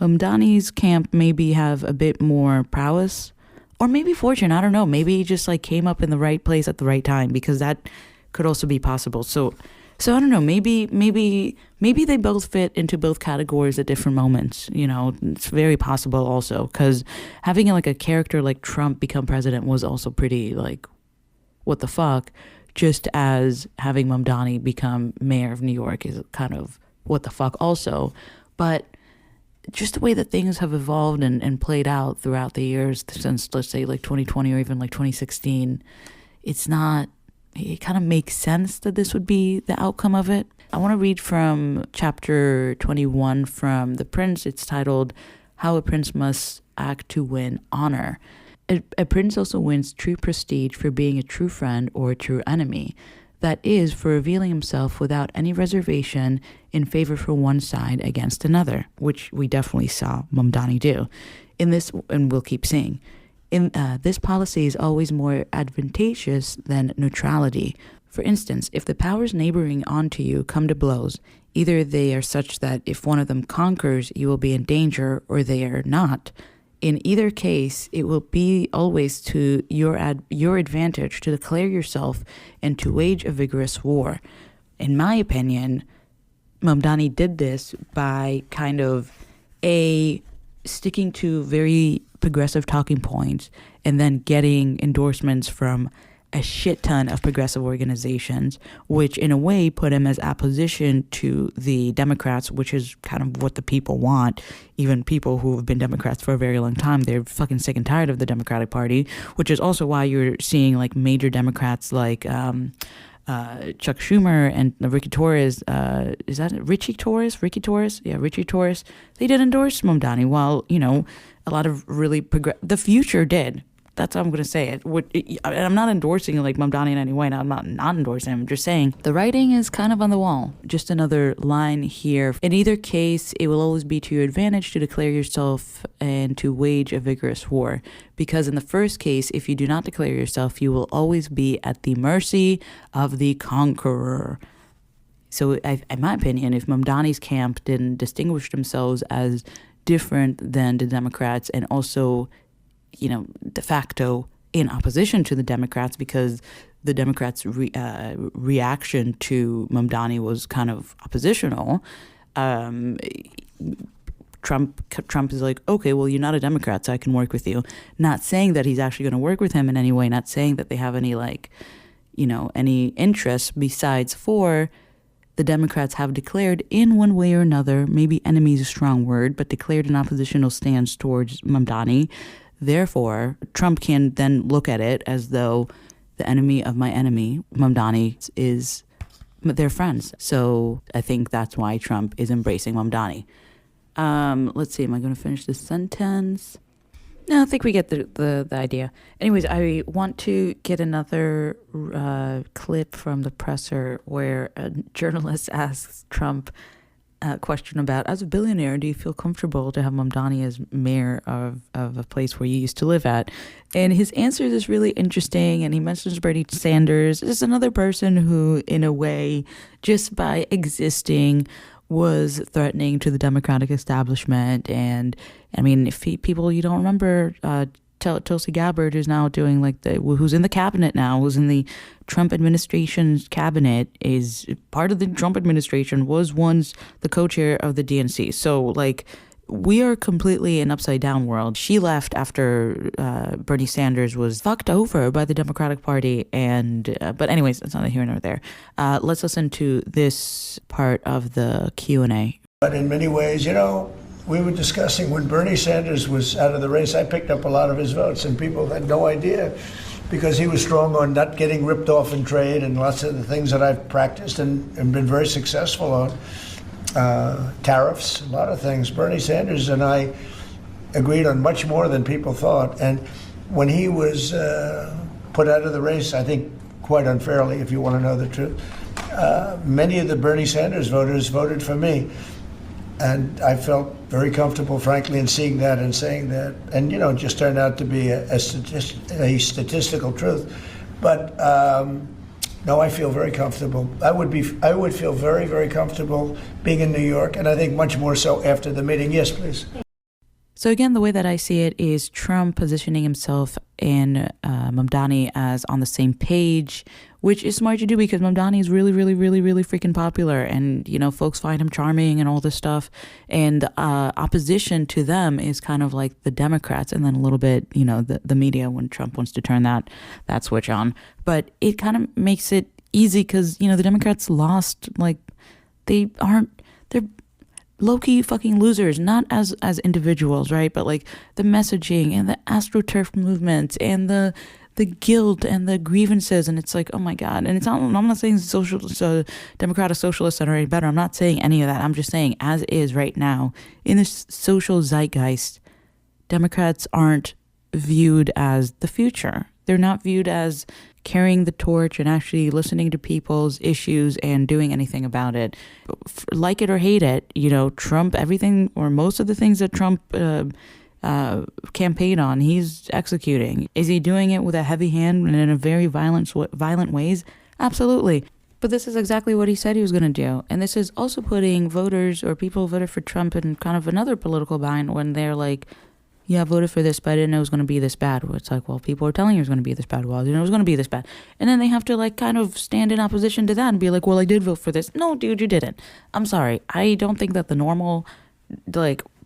Mamdani's camp maybe have a bit more prowess, or maybe fortune. I don't know. Maybe he just like came up in the right place at the right time, because that could also be possible. So I don't know. Maybe they both fit into both categories at different moments. It's very possible also, because having like a character like Trump become president was also pretty like, what the fuck? Just as having Mamdani become mayor of New York is kind of what the fuck also. But just the way that things have evolved and played out throughout the years since, let's say, like 2020 or even like 2016, it kind of makes sense that this would be the outcome of it. I want to read from chapter 21 from The Prince. It's titled, How a Prince Must Act to Win Honor. A prince also wins true prestige for being a true friend or a true enemy. That is, for revealing himself without any reservation in favor for one side against another, which we definitely saw Mamdani do. In this, and we'll keep seeing, this policy is always more advantageous than neutrality. For instance, if the powers neighboring onto you come to blows, either they are such that if one of them conquers, you will be in danger, or they are not. In either case, it will be always to your advantage to declare yourself and to wage a vigorous war. In my opinion, Mamdani did this by kind of sticking to very progressive talking points and then getting endorsements from a shit ton of progressive organizations, which in a way put him as opposition to the Democrats, which is kind of what the people want. Even people who have been Democrats for a very long time, they're fucking sick and tired of the Democratic Party, which is also why you're seeing like major Democrats like Chuck Schumer and Ricky Torres. Is that Richie Torres? Ricky Torres? Yeah, Richie Torres. They did endorse Mamdani, while, a lot of really the future did. That's how I'm going to say it. I'm not endorsing like Mamdani in any way. I'm not endorsing him. I'm just saying the writing is kind of on the wall. Just another line here. In either case, it will always be to your advantage to declare yourself and to wage a vigorous war. Because in the first case, if you do not declare yourself, you will always be at the mercy of the conqueror. So in my opinion, if Mamdani's camp didn't distinguish themselves as different than the Democrats, and also de facto in opposition to the Democrats, because the Democrats' reaction to Mamdani was kind of oppositional. Trump is like, okay, well, you're not a Democrat, so I can work with you. Not saying that he's actually going to work with him in any way. Not saying that they have any any interest besides for the Democrats have declared in one way or another, maybe enemy is a strong word, but declared an oppositional stance towards Mamdani. Therefore, Trump can then look at it as though the enemy of my enemy, Mamdani, is their friends. So I think that's why Trump is embracing Mamdani. Let's see, am I going to finish this sentence? No, I think we get the idea. Anyways, I want to get another clip from the presser where a journalist asks Trump a question about, as a billionaire, do you feel comfortable to have Mamdani as mayor of a place where you used to live at? And his answer is really interesting, and he mentions Bernie Sanders as another person who, in a way, just by existing, was threatening to the Democratic establishment. And I mean, if people you don't remember, Tulsi Gabbard, who's now doing who's in the cabinet now, who's in the Trump administration's cabinet, is part of the Trump administration, was once the co-chair of the DNC. So we are completely an upside down world. She left after Bernie Sanders was fucked over by the Democratic Party. But anyways, that's neither here nor there. Let's listen to this part of the Q&A. But in many ways, we were discussing when Bernie Sanders was out of the race, I picked up a lot of his votes, and people had no idea because he was strong on not getting ripped off in trade and lots of the things that I've practiced and been very successful on. Tariffs, a lot of things. Bernie Sanders and I agreed on much more than people thought. And when he was put out of the race, I think quite unfairly, if you want to know the truth, many of the Bernie Sanders voters voted for me. And I felt very comfortable, frankly, in seeing that and saying that. And, it just turned out to be a statistical truth. But no, I feel very comfortable. I would feel very, very comfortable being in New York, and I think much more so after the meeting. Yes, please. So again, the way that I see it is Trump positioning himself and Mamdani as on the same page, which is smart to do because Mamdani is really, really, really, really freaking popular. And, folks find him charming and all this stuff. And opposition to them is kind of like the Democrats and then a little bit, the media when Trump wants to turn that switch on. But it kind of makes it easy because, the Democrats lost, they're low-key fucking losers, not as individuals, right? But the messaging and the AstroTurf movement and the guilt and the grievances, and it's oh my God. And I'm not saying Democratic Socialists are any better. I'm not saying any of that. I'm just saying as is right now in this social zeitgeist, Democrats aren't viewed as the future. They're not viewed as carrying the torch and actually listening to people's issues and doing anything about it. Like it or hate it, Trump, everything or most of the things that Trump campaigned on, he's executing. Is he doing it with a heavy hand and in a very violent ways? Absolutely. But this is exactly what he said he was going to do. And this is also putting voters or people who voted for Trump in kind of another political bind when they're yeah, I voted for this, but I didn't know it was going to be this bad. It's well, people are telling you it was going to be this bad. Well, I didn't know it was going to be this bad. And then they have to kind of stand in opposition to that and be well, I did vote for this. No, dude, you didn't. I'm sorry. I don't think that the normal,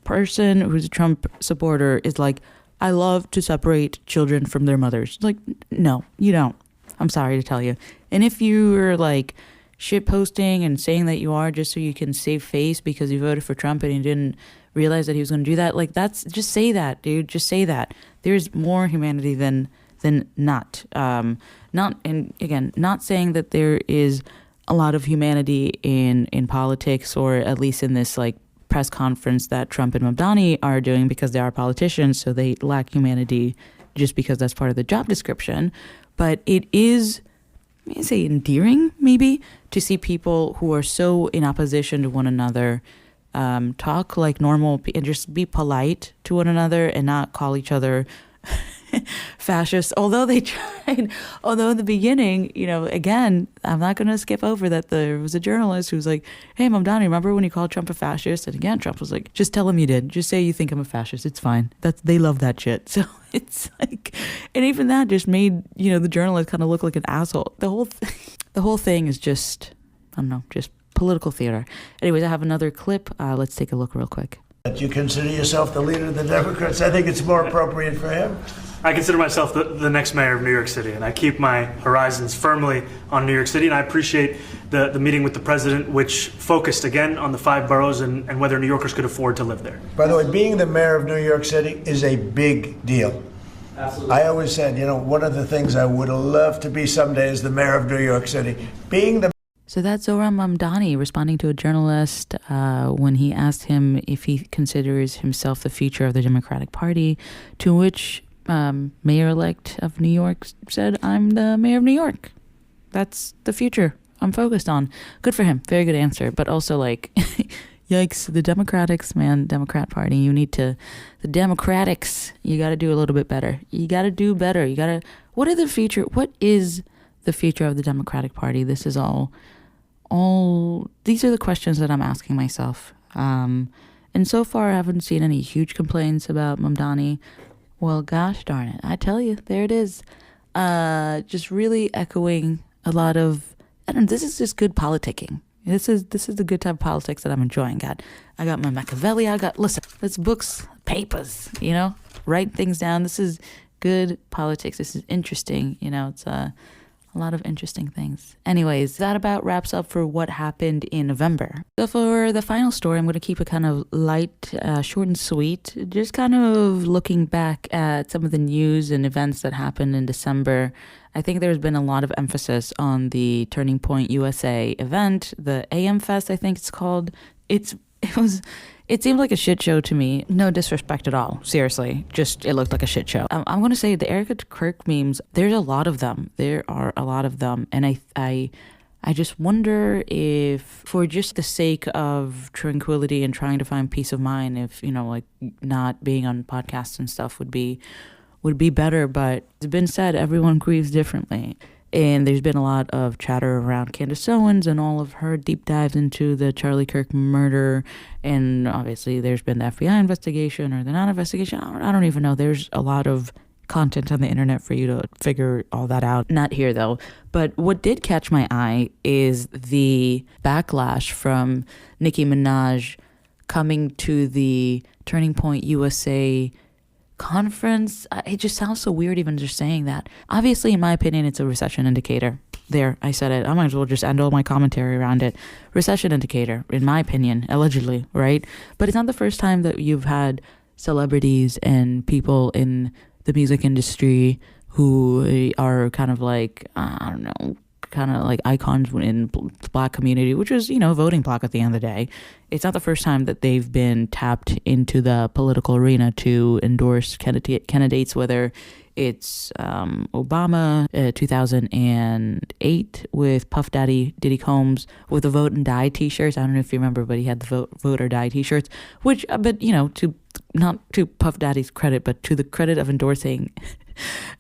person who's a Trump supporter is I love to separate children from their mothers. No, you don't. I'm sorry to tell you. And if you're shit posting and saying that you are just so you can save face because you voted for Trump and you didn't realize that he was going to do that, that's just say that, dude. Just say that. There's more humanity than not. Not, and again, not saying that there is a lot of humanity in politics, or at least in this press conference that Trump and Mamdani are doing, because they are politicians, so they lack humanity just because that's part of the job description. But it is, let me say, endearing maybe to see people who are so in opposition to one another talk like normal and just be polite to one another and not call each other fascists, although they tried. Although in the beginning, again, I'm not going to skip over that there was a journalist who was hey, Mamdani, remember when you called Trump a fascist? And again, Trump was just tell him you did. Just say you think I'm a fascist. It's fine. They love that shit. So it's and even that just made, the journalist kind of look like an asshole. The whole thing is just, I don't know, just political theater. Anyways, I have another clip. Let's take a look real quick. You consider yourself the leader of the Democrats? I think it's more appropriate for him. I consider myself the next mayor of New York City, and I keep my horizons firmly on New York City, and I appreciate the meeting with the president, which focused again on the 5 boroughs and whether New Yorkers could afford to live there. By the way, being the mayor of New York City is a big deal. Absolutely. I always said, one of the things I would love to be someday is the mayor of New York City. So that's Zohran Mamdani responding to a journalist when he asked him if he considers himself the future of the Democratic Party, to which mayor-elect of New York said, I'm the mayor of New York. That's the future I'm focused on. Good for him. Very good answer. But also yikes, the Democrats, man, Democrat Party, the Democrats, you got to do a little bit better. You got to do better. What is the future of the Democratic Party? This is these are the questions that I'm asking myself. And so far, I haven't seen any huge complaints about Mamdani. Well, gosh darn it. I tell you, there it is. Just really echoing a lot of, this is just good politicking. This is the good type of politics that I'm enjoying. I got my Machiavelli. Listen, it's books, papers, write things down. This is good politics. This is interesting. It's A lot of interesting things. Anyways, that about wraps up for what happened in November. So for the final story, I'm going to keep it kind of light, short and sweet. Just kind of looking back at some of the news and events that happened in December. I think there's been a lot of emphasis on the Turning Point USA event, the AM Fest, I think it's called. It seemed like a shit show to me. No disrespect at all. Seriously. Just, it looked like a shit show. I'm going to say the Erika Kirk memes, there's a lot of them. There are a lot of them. And I just wonder if, for just the sake of tranquility and trying to find peace of mind, if, like not being on podcasts and stuff would be better. But it's been said, everyone grieves differently. And there's been a lot of chatter around Candace Owens and all of her deep dives into the Charlie Kirk murder. And obviously there's been the FBI investigation or the non-investigation. I don't even know. There's a lot of content on the internet for you to figure all that out. Not here though. But what did catch my eye is the backlash from Nicki Minaj coming to the Turning Point USA conference. It just sounds so weird even just saying that. Obviously, in my opinion, it's a recession indicator. There, I said it. I might as well just end all my commentary around it. Recession indicator, in my opinion, allegedly, right? But it's not the first time that you've had celebrities and people in the music industry who are kind of like, I don't know, kind of like icons in the Black community, which is, voting block at the end of the day. It's not the first time that they've been tapped into the political arena to endorse candidates, whether it's Obama 2008 with Puff Daddy, Diddy Combs with the Vote and Die t-shirts. I don't know if you remember, but he had the Vote or Die t-shirts, which, but to not to Puff Daddy's credit, but to the credit of endorsing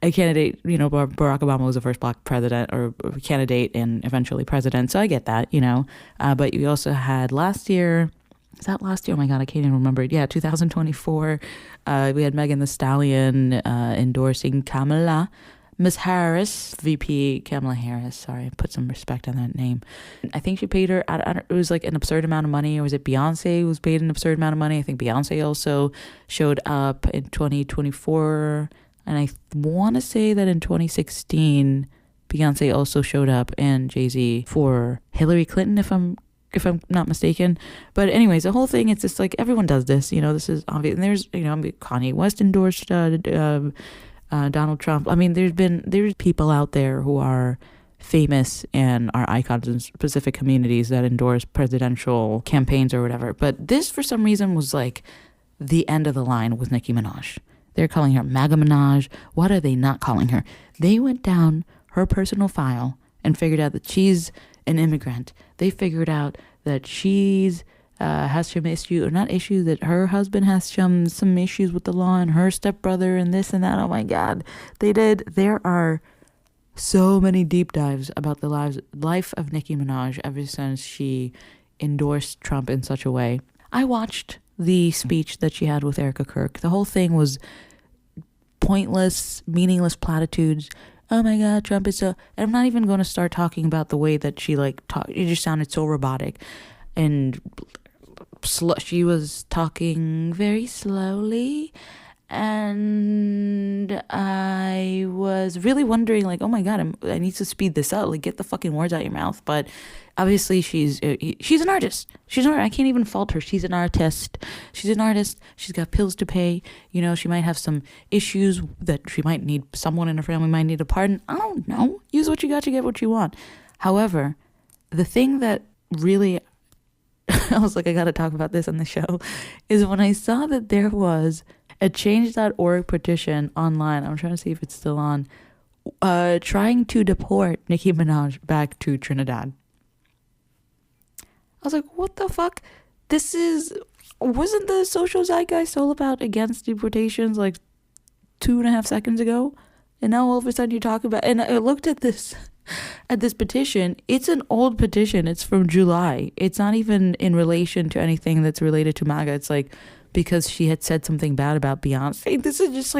a candidate, Barack Obama was the first Black president or candidate and eventually president. So I get that, but you also had last year. Is that last year? Oh my God, I can't even remember. Yeah, 2024. We had Megan Thee Stallion endorsing Kamala. Miss Harris, VP Kamala Harris. Sorry, put some respect on that name. I think she paid her, it was like an absurd amount of money. Or was it Beyonce who was paid an absurd amount of money? I think Beyonce also showed up in 2024. And I want to say that in 2016, Beyonce also showed up and Jay-Z for Hillary Clinton, if I'm not mistaken. But anyways, the whole thing, it's just like everyone does this. This is obvious. And there's, Kanye West endorsed Donald Trump. I mean, there's people out there who are famous and are icons in specific communities that endorse presidential campaigns or whatever. But this, for some reason, was like the end of the line with Nicki Minaj. They're calling her MAGA Minaj. What are they not calling her? They went down her personal file and figured out that she's an immigrant. They figured out that she's has some issue, or not issue, that her husband has some issues with the law and her stepbrother and this and that. Oh my God. They did. There are so many deep dives about the life of Nicki Minaj ever since she endorsed Trump in such a way. I watched the speech that she had with Erika Kirk. The whole thing was pointless, meaningless platitudes. Oh my God, Trump is so... And I'm not even going to start talking about the way that she talked. It just sounded so robotic. And she was talking very slowly. And I was really wondering, oh my God, I need to speed this up. Get the fucking words out your mouth. But obviously she's an artist. I can't even fault her. She's an artist. She's got bills to pay. She might have some issues that she might need, someone in her family might need a pardon. I don't know. Use what you got to get what you want. However, the thing that really, I was like, I got to talk about this on the show, is when I saw that there was a change.org petition online. I'm trying to see if it's still on. Trying to deport Nicki Minaj back to Trinidad. I was like, what the fuck? Wasn't the social zeitgeist all about against deportations 2.5 seconds ago? And now all of a sudden you're talking about, and I looked at this petition. It's an old petition. It's from July. It's not even in relation to anything that's related to MAGA. It's because she had said something bad about Beyonce. This is just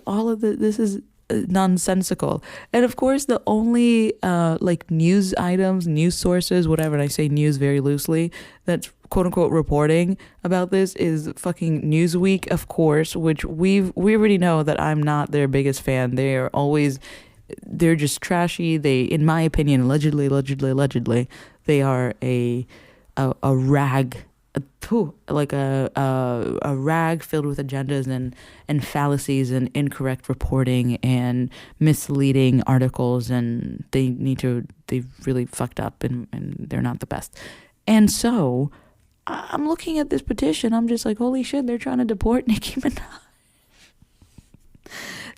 all of this is nonsensical. And of course, the only news items, news sources, whatever, and I say news very loosely, that's quote unquote reporting about this is fucking Newsweek, of course, which we already know that I'm not their biggest fan. They're just trashy. They, in my opinion, allegedly, they are a rag, like a rag filled with agendas and fallacies and incorrect reporting and misleading articles, and they've really fucked up and they're not the best. And so I'm looking at this petition, I'm just like, holy shit, they're trying to deport Nicki Minaj.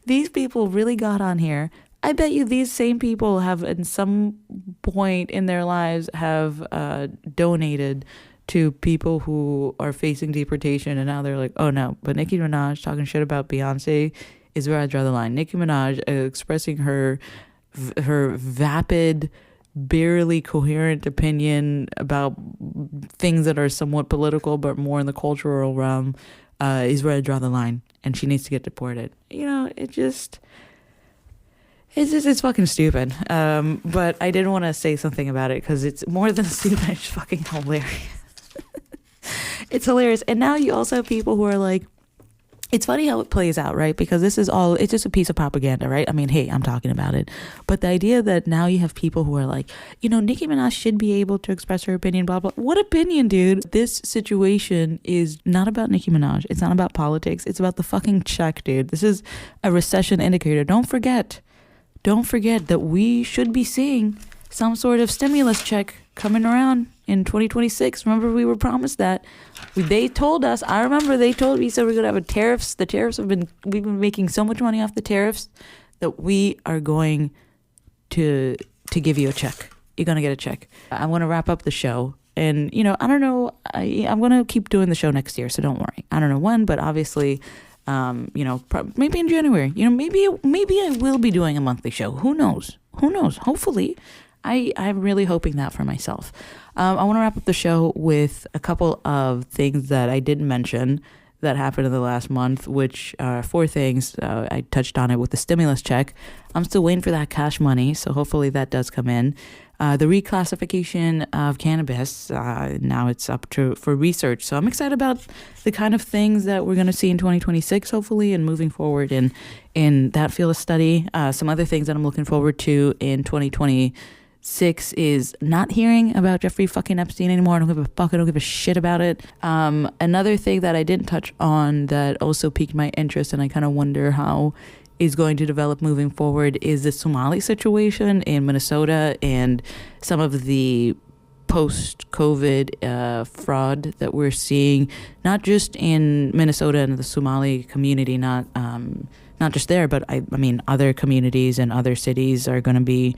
These people really got on here. I bet you these same people have, at some point in their lives, have donated to people who are facing deportation, and now they're like, oh no, but Nicki Minaj talking shit about Beyonce is where I draw the line. Nicki Minaj expressing her vapid, barely coherent opinion about things that are somewhat political but more in the cultural realm is where I draw the line, and she needs to get deported. It's fucking stupid. But I did want to say something about it because it's more than stupid. It's fucking hilarious. It's hilarious. And now you also have people who are like, it's funny how it plays out, right? Because it's just a piece of propaganda, right? I mean, hey, I'm talking about it. But the idea that now you have people who are like, Nicki Minaj should be able to express her opinion, blah, blah. What opinion, dude? This situation is not about Nicki Minaj. It's not about politics. It's about the fucking check, dude. This is a recession indicator. Don't forget that we should be seeing some sort of stimulus check coming around in 2026. Remember, we were promised that. They told us, I remember they told me, so we're going to have tariffs. The tariffs we've been making so much money off the tariffs that we are going to give you a check. You're going to get a check. I want to wrap up the show. And, I don't know, I'm going to keep doing the show next year, so don't worry. I don't know when, but obviously, maybe in January, maybe I will be doing a monthly show. Who knows? Hopefully. I'm really hoping that for myself. I want to wrap up the show with a couple of things that I didn't mention that happened in the last month, which are 4 things. I touched on it with the stimulus check. I'm still waiting for that cash money, so hopefully that does come in. The reclassification of cannabis, now it's up for research. So I'm excited about the kind of things that we're going to see in 2026, hopefully, and moving forward in that field of study. Some other things that I'm looking forward to in 2026 is not hearing about Jeffrey fucking Epstein anymore. I don't give a fuck. I don't give a shit about it. Another thing that I didn't touch on that also piqued my interest, and I kind of wonder how is going to develop moving forward, is the Somali situation in Minnesota and some of the post-COVID fraud that we're seeing, not just in Minnesota and the Somali community, not just there, but I mean other communities and other cities are going to be,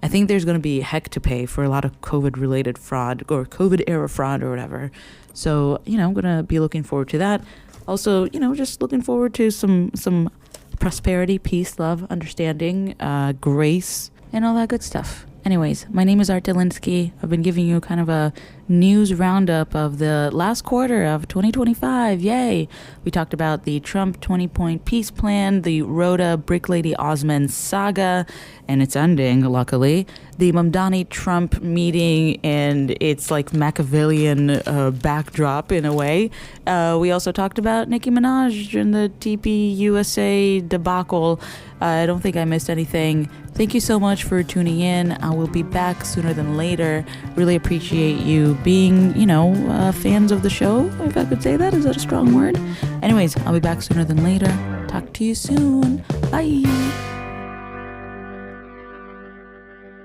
I think there's going to be heck to pay for a lot of COVID-related fraud or COVID-era fraud or whatever. So, I'm going to be looking forward to that. Also, just looking forward to some prosperity, peace, love, understanding, grace, and all that good stuff. Anyways, my name is Art Delinsky. I've been giving you kind of a news roundup of the last quarter of 2025. Yay! We talked about the Trump 20-point peace plan, the Roda Brick Lady Osman saga, and its ending, luckily, the Mamdani Trump meeting and its like Machiavellian backdrop in a way. We also talked about Nicki Minaj and the TPUSA debacle. I don't think I missed anything. Thank you so much for tuning in. I will be back sooner than later. Really appreciate you being, fans of the show, if I could say that. Is that a strong word? Anyways, I'll be back sooner than later. Talk to you soon. Bye.